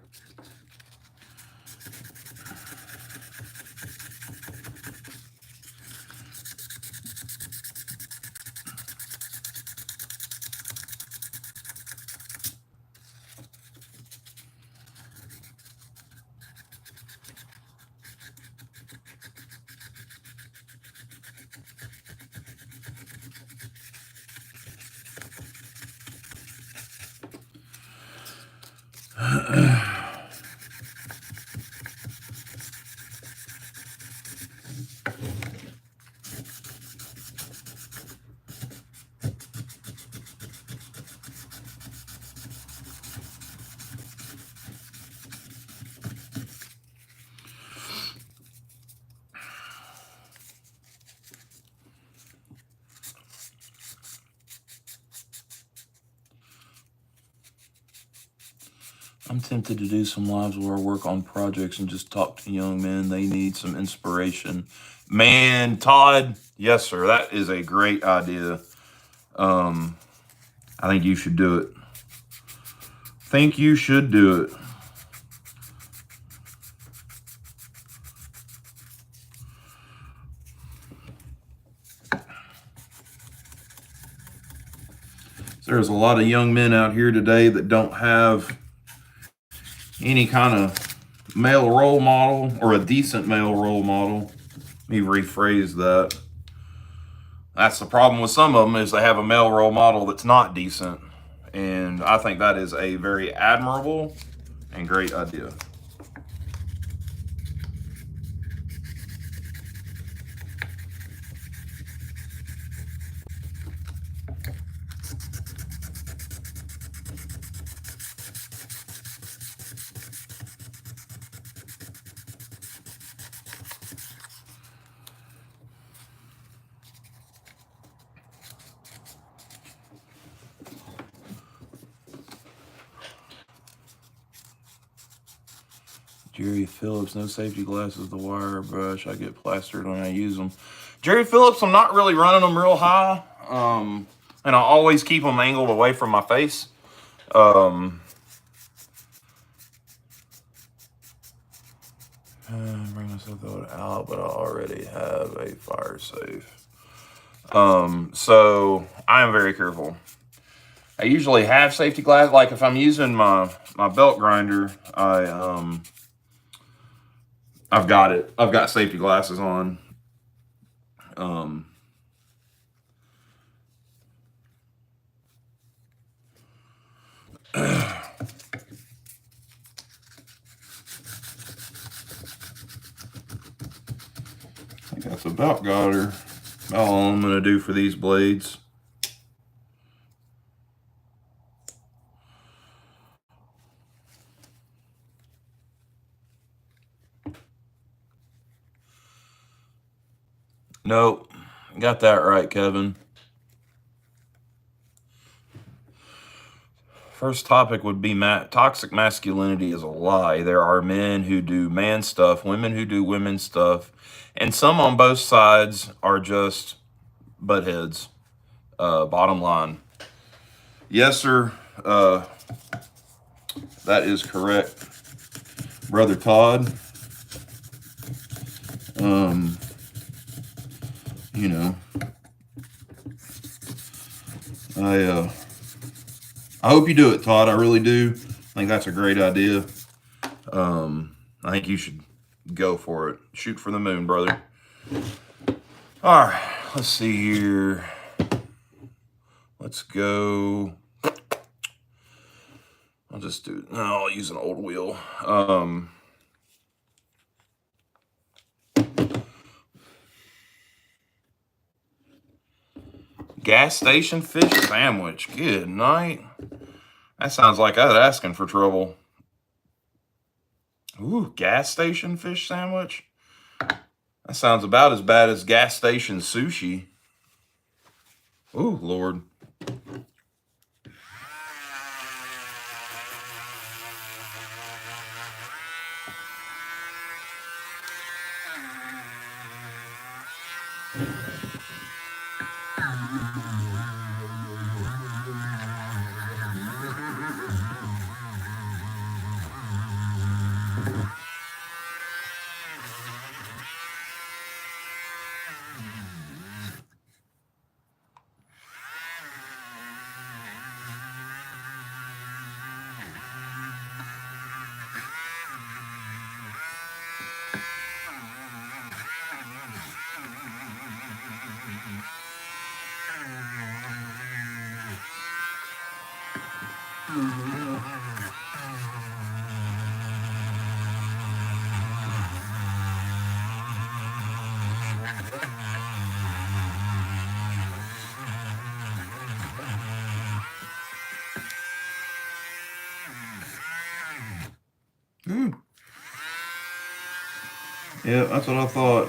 I'm tempted to do some lives where I work on projects and just talk to young men. They need some inspiration. Man, Todd, yes, sir. That is a great idea. I think you should do it. Think you should do it. There's a lot of young men out here today that don't have any kind of male role model or a decent male role model. Let me rephrase that. That's the problem with some of them, is they have a male role model that's not decent. And I think that is a very admirable and great idea. Jerry Phillips, no safety glasses, the wire brush. I get plastered when I use them. Jerry Phillips, I'm not really running them real high. And I always keep them angled away from my face. Bring myself out, but I already have a fire safe. So I am very careful. I usually have safety glasses. Like if I'm using my belt grinder, I've got it. I've got safety glasses on. I think that's about got her. About all I'm gonna do for these blades. Nope. Got that right, Kevin. First topic would be toxic masculinity is a lie. There are men who do man stuff, women who do women stuff, and some on both sides are just butt heads. Bottom line. Yes, sir. That is correct, Brother Todd. You know, I hope you do it, Todd. I really do. I think that's a great idea. I think you should go for it. Shoot for the moon, brother. All right, let's see here. Let's go. I'll just do. No, I'll use an old wheel. Gas station fish sandwich. Good night. That sounds like I was asking for trouble. Ooh, gas station fish sandwich? That sounds about as bad as gas station sushi. Ooh, Lord. Yeah, that's what I thought.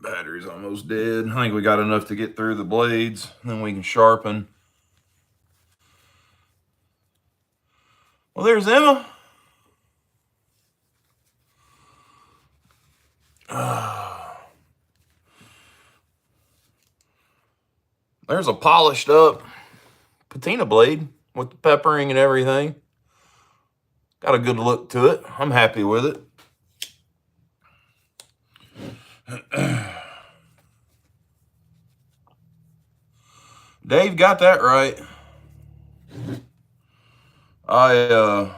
Battery's almost dead. I think we got enough to get through the blades, then we can sharpen. Well, there's Emma. There's a polished up patina blade with the peppering and everything. Got a good look to it. I'm happy with it. Dave got that right. I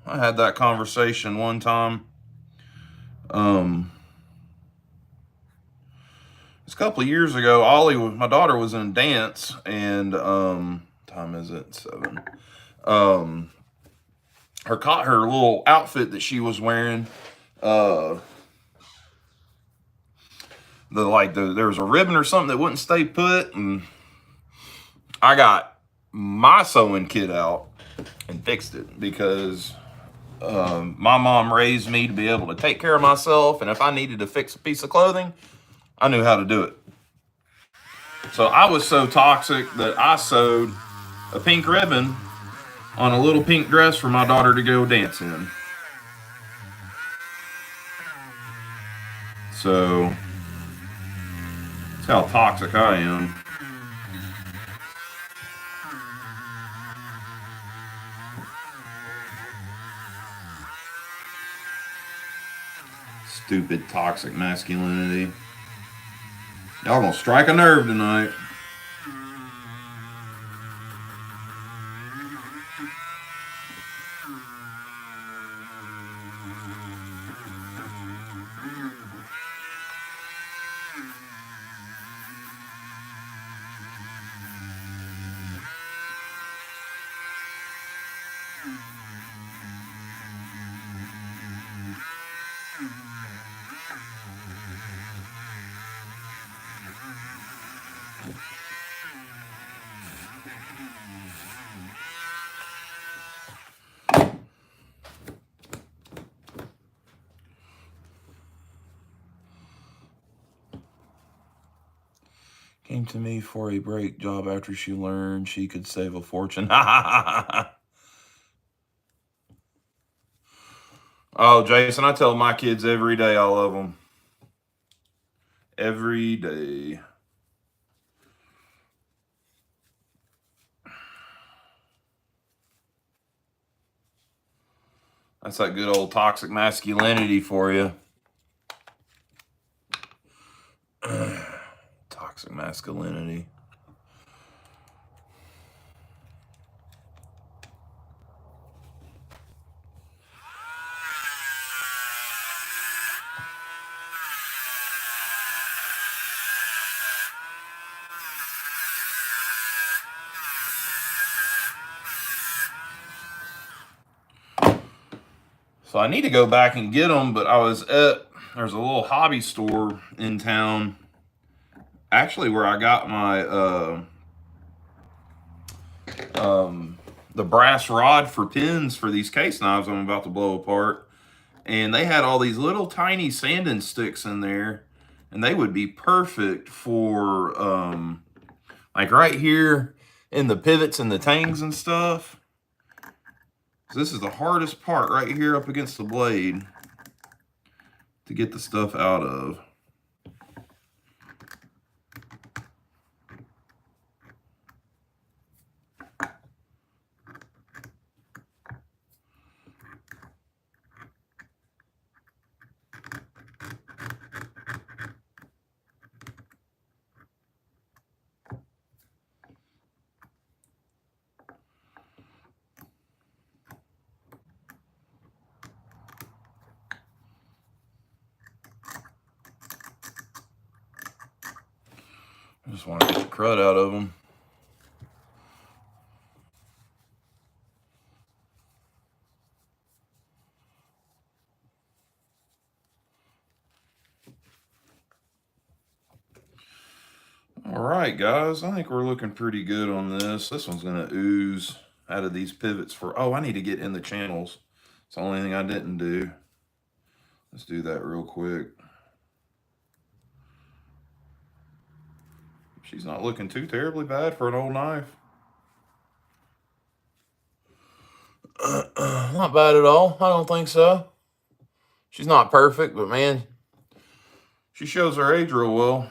had that conversation one time. It's a couple of years ago. My daughter was in dance, and time is it? 7. Her little outfit that she was wearing, there was a ribbon or something that wouldn't stay put, and I got my sewing kit out and fixed it because my mom raised me to be able to take care of myself, and if I needed to fix a piece of clothing, I knew how to do it. So I was so toxic that I sewed a pink ribbon on a little pink dress for my daughter to go dance in. So that's how toxic I am. Stupid toxic masculinity. Y'all gonna strike a nerve tonight. Came to me for a break job after she learned she could save a fortune. Oh, Jason, I tell my kids every day I love them. Every day. That's that good old toxic masculinity for you. Toxic masculinity. So I need to go back and get them, but there's a little hobby store in town, actually, where I got my the brass rod for pins for these case knives I'm about to blow apart. And they had all these little tiny sanding sticks in there, and they would be perfect for like right here in the pivots and the tangs and stuff. This is the hardest part right here up against the blade to get the stuff out of. I just want to get the crud out of them. All right, guys, I think we're looking pretty good on this. This one's going to ooze added these pivots for, oh, I need to get in the channels. It's the only thing I didn't do. Let's do that real quick. She's not looking too terribly bad for an old knife. Not bad at all. I don't think so. She's not perfect, but man, she shows her age real well.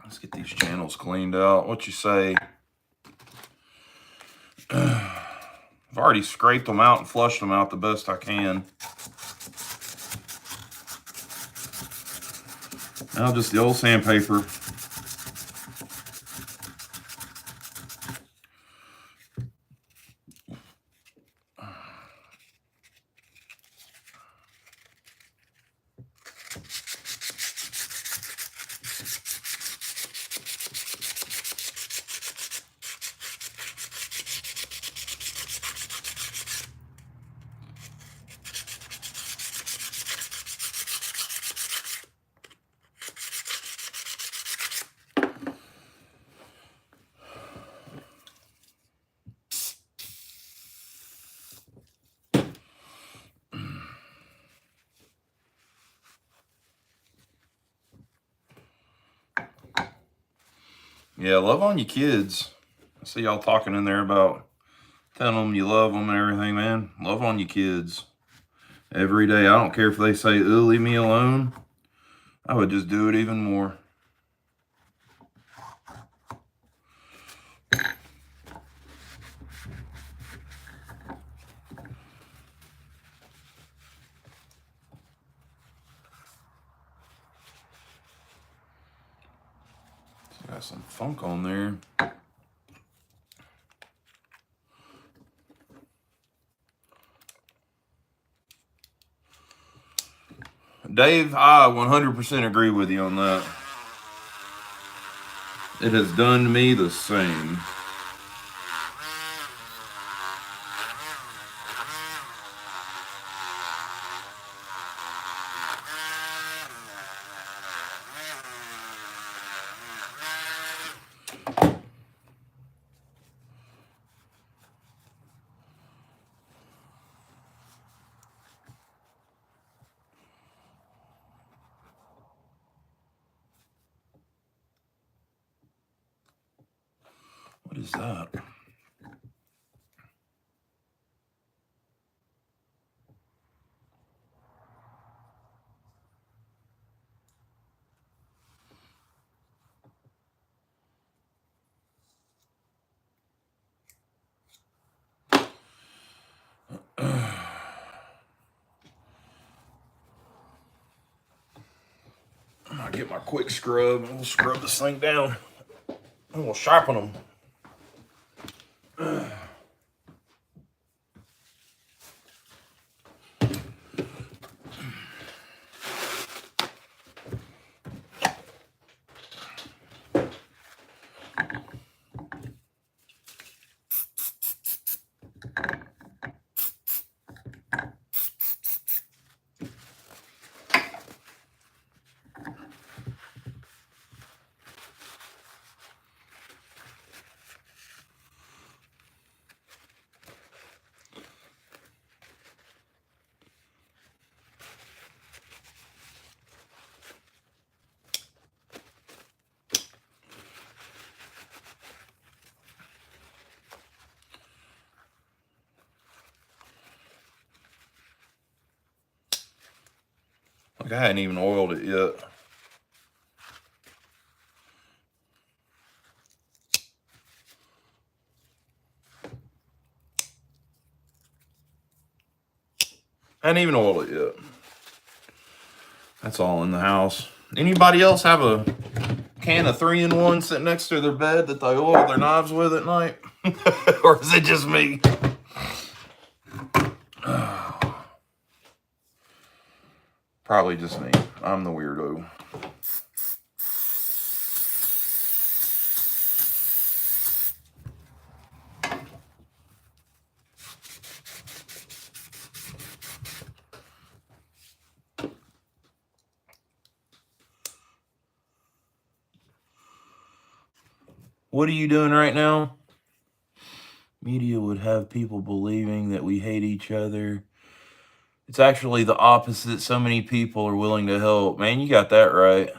Let's get these channels cleaned out. What you say? I've already scraped them out and flushed them out the best I can. Now just the old sandpaper. Yeah, love on your kids. I see y'all talking in there about telling them you love them and everything, man. Love on your kids every day. I don't care if they say, "Oh, leave me alone." I would just do it even more. Got some funk on there. Dave, I 100% agree with you on that. It has done me the same. What is that? I'll get my quick scrub and we'll scrub this thing down and we'll sharpen them. Like I hadn't even oiled it yet. Hadn't even oiled it yet. That's all in the house. Anybody else have a can of 3-in-1 sitting next to their bed that they oil their knives with at night? Or is it just me? Probably just me. I'm the weirdo. What are you doing right now? Media would have people believing that we hate each other. It's actually the opposite. So many people are willing to help. Man, you got that right.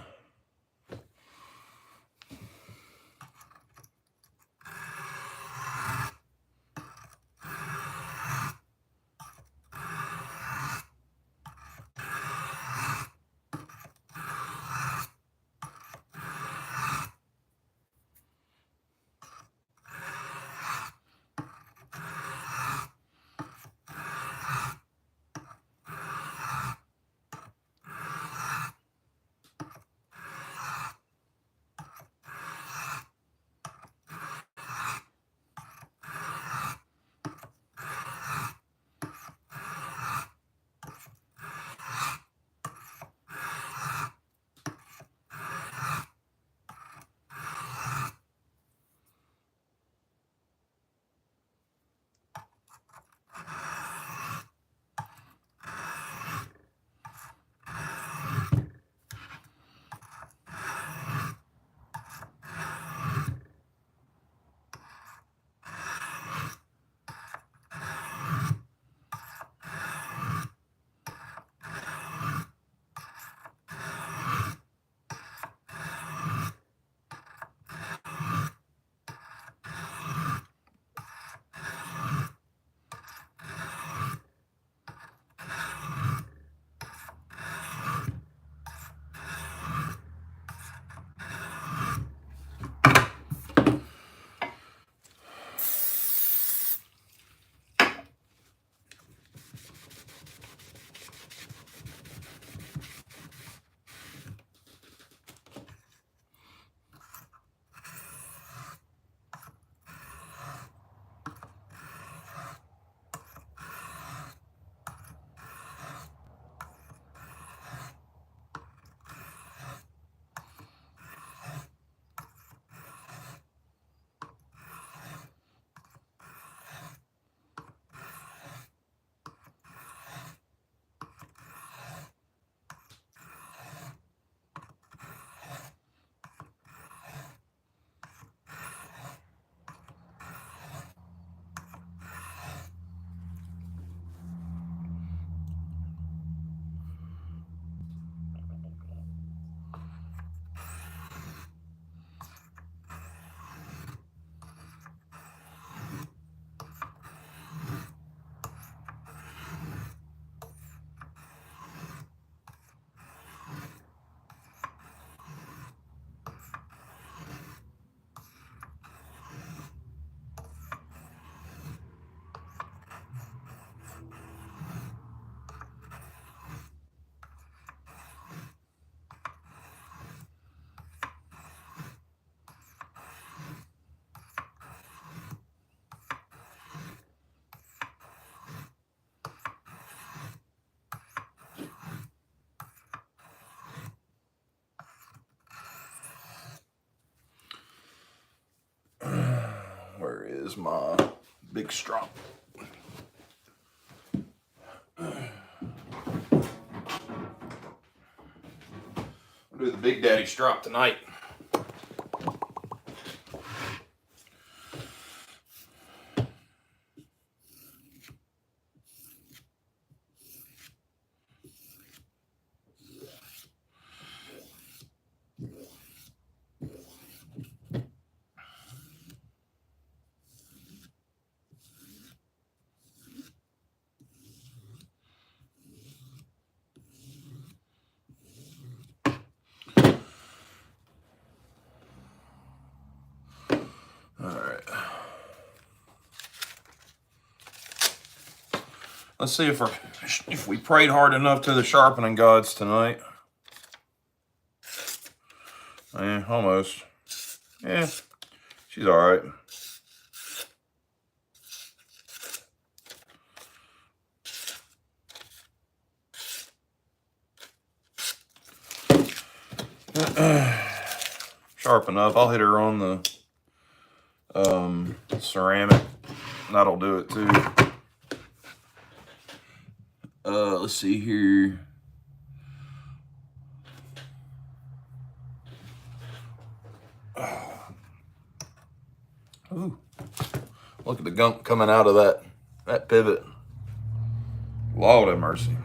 Where is my big strop? I'll do the Big Daddy strop tonight. All right. Let's see if we prayed hard enough to the sharpening gods tonight. Yeah, almost. Yeah, she's all right. Sharp enough. I'll hit her on the ceramic. That'll do it too. Let's see here. Ooh. Look at the gunk coming out of that pivot. Lord have mercy.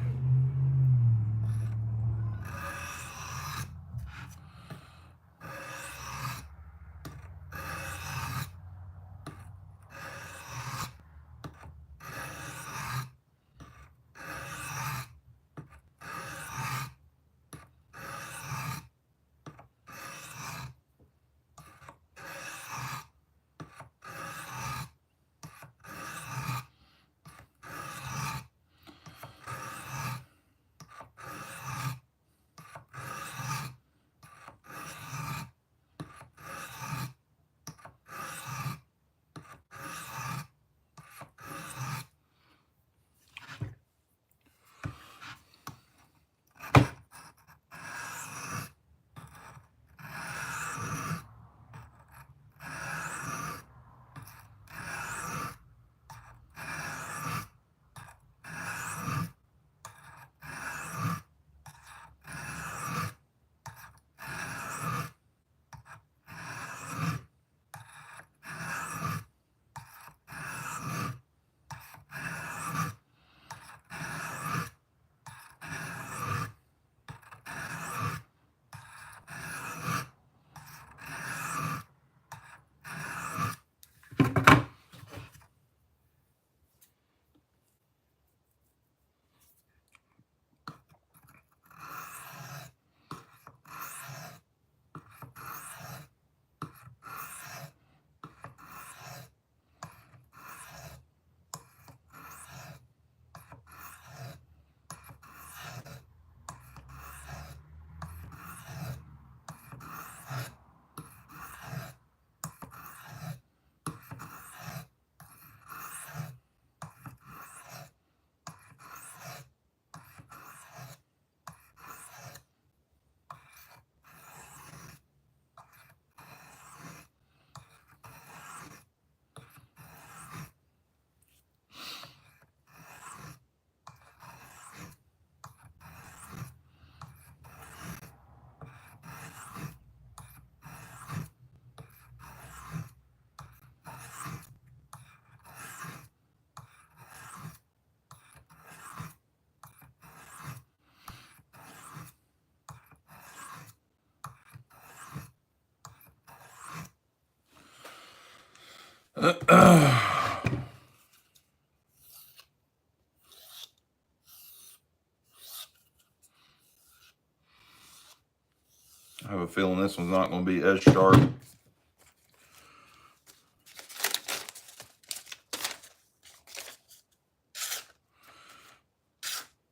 I have a feeling this one's not going to be as sharp.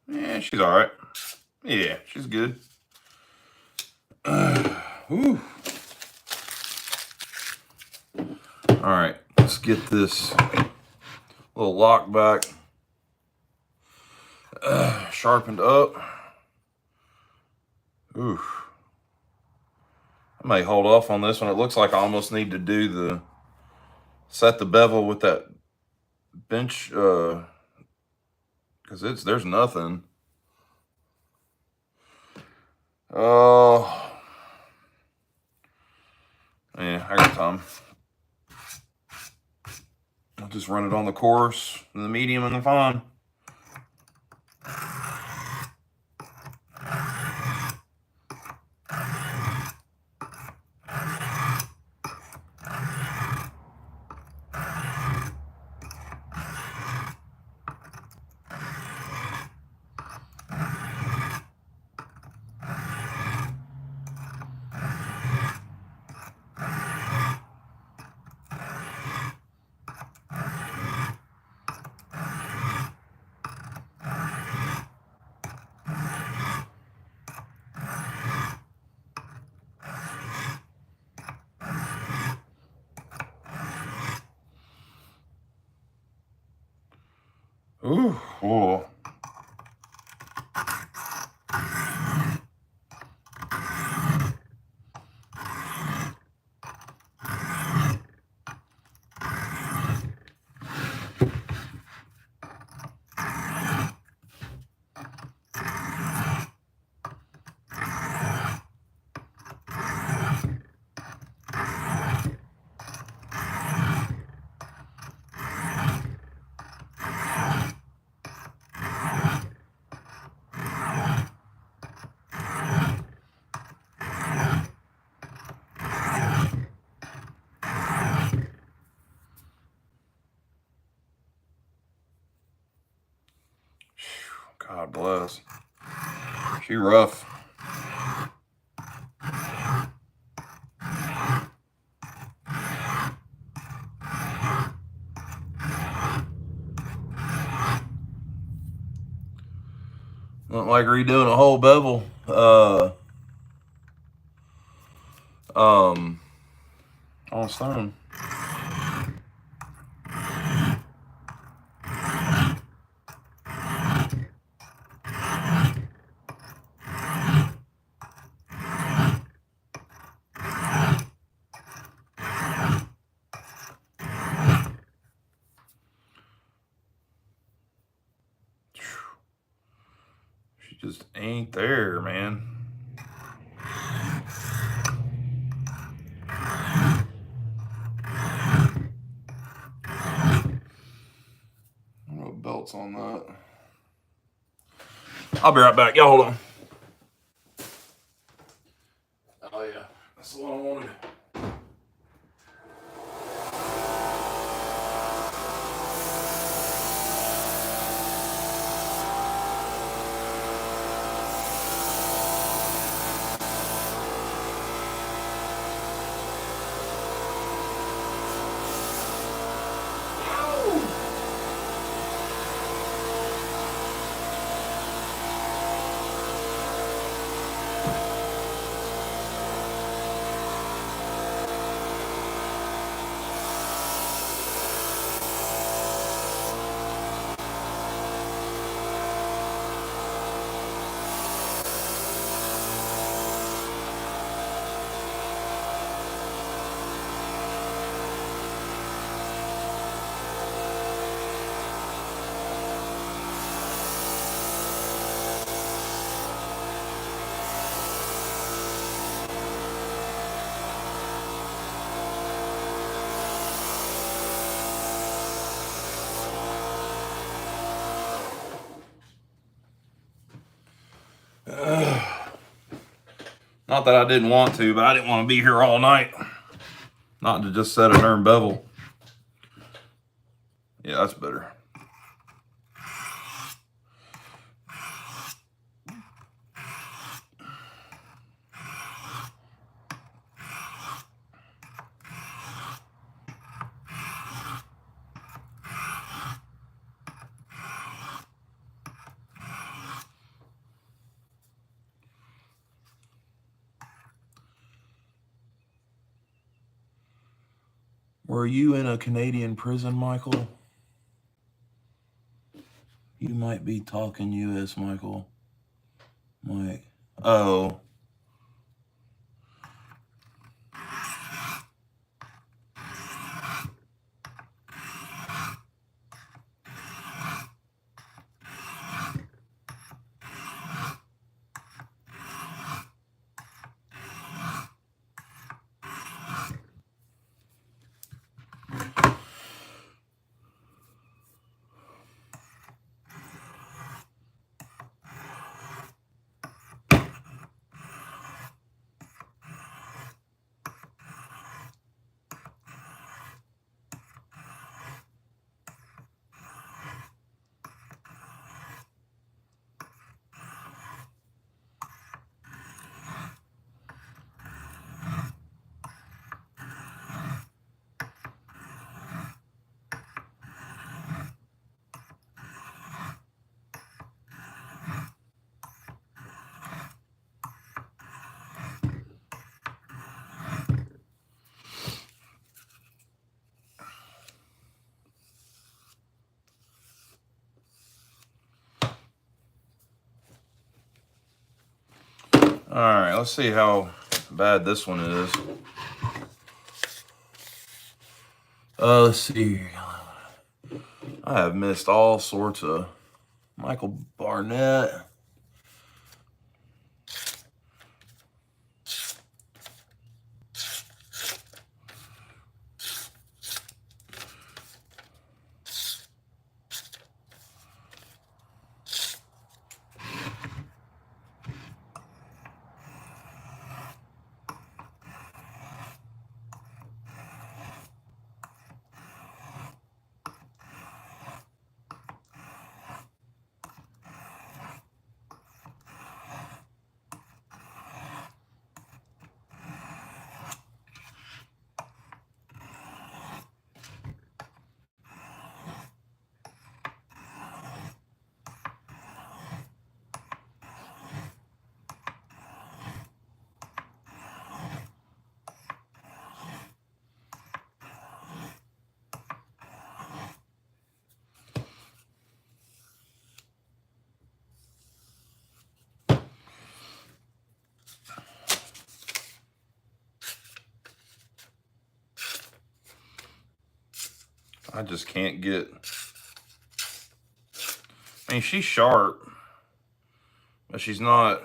Yeah, she's all right. Yeah, she's good. Whew. All right, let's get this little lock back sharpened up. Ooh. I may hold off on this one. It looks like I almost need to set the bevel with that bench, because there's nothing. Oh, yeah, I got time. I'll just run it on the coarse, the medium, and the fine. Ooh, oh. God bless. She rough. Not like redoing a whole bevel. On stone. She just ain't there, man. No belts on that. I'll be right back. Y'all hold on. Oh yeah, that's the one I wanted. Not that I didn't want to, but I didn't want to be here all night. Not to just set a darn bevel. Yeah, that's better. Were you in a Canadian prison, Michael? You might be talking U.S., Michael. Mike. Oh. All right, let's see how bad this one is. Let's see. I have missed all sorts of Michael Barnett. I just can't get. I mean, she's sharp, but she's not.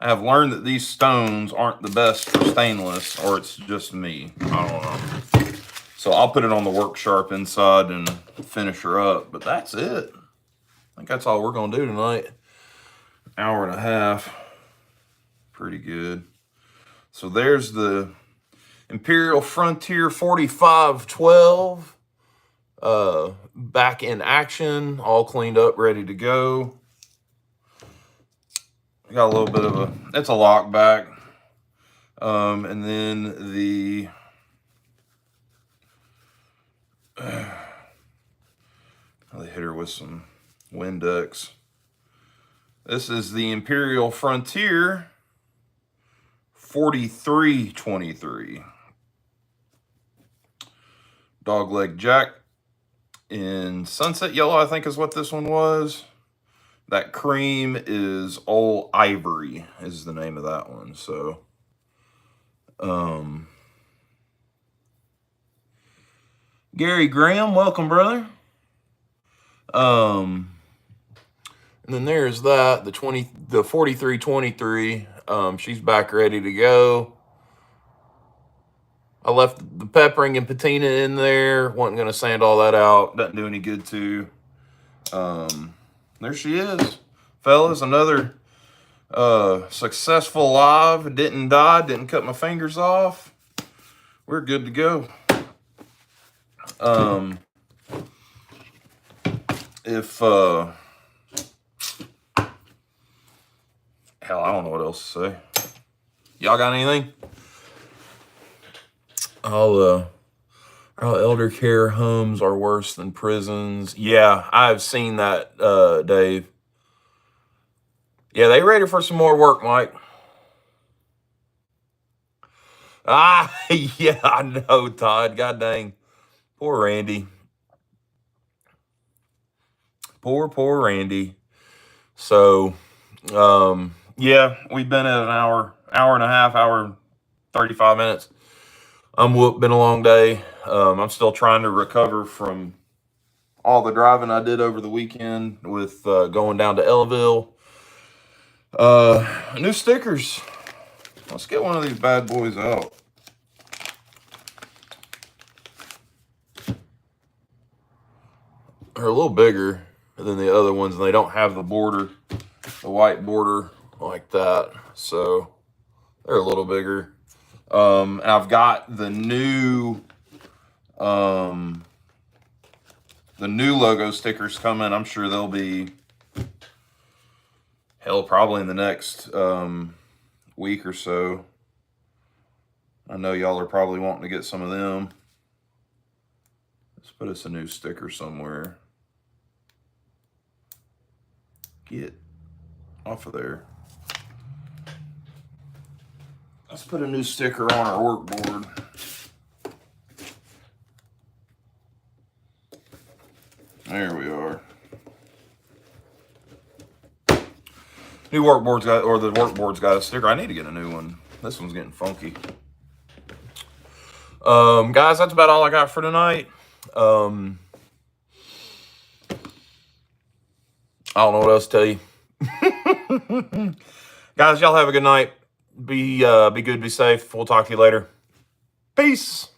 I have learned that these stones aren't the best for stainless, or it's just me. I don't know. So I'll put it on the work sharp inside and finish her up. But that's it. I think that's all we're going to do tonight. Hour and a half. Pretty good. So there's the Imperial Frontier 4512. Back in action. All cleaned up, ready to go. Got a little bit of it's a lock back. And then the they hit her with some Windex. This is the Imperial Frontier 4323. Dogleg Jack in sunset yellow, I think is what this one was. That cream is Old Ivory is the name of that one. So, Gary Graham, welcome, brother. And then there's that, the 4323. She's back ready to go. I left the peppering and patina in there. Wasn't gonna sand all that out. Doesn't do any good too. There she is, fellas. Another successful live. Didn't die. Didn't cut my fingers off. We're good to go. Hell, I don't know what else to say. Y'all got anything? Our elder care homes are worse than prisons. Yeah, I've seen that, Dave. Yeah, they ready for some more work, Mike. Yeah, I know, Todd. God dang. Poor Randy. Poor Randy. So, yeah, we've been at an hour and a half, hour 35 minutes. I'm whooped, been a long day. I'm still trying to recover from all the driving I did over the weekend with going down to Ellaville. New stickers. Let's get one of these bad boys out. They're a little bigger than the other ones, and they don't have the border, the white border like that. So they're a little bigger. And I've got the new logo stickers coming. I'm sure they'll be, hell, probably in the next week or so. I know y'all are probably wanting to get some of them. Let's put us a new sticker somewhere. Get off of there. Let's put a new sticker on our workboard. There we are. The workboard's got a sticker. I need to get a new one. This one's getting funky. Guys, that's about all I got for tonight. I don't know what else to tell you. Guys, y'all have a good night. Be good, be safe. We'll talk to you later. Peace.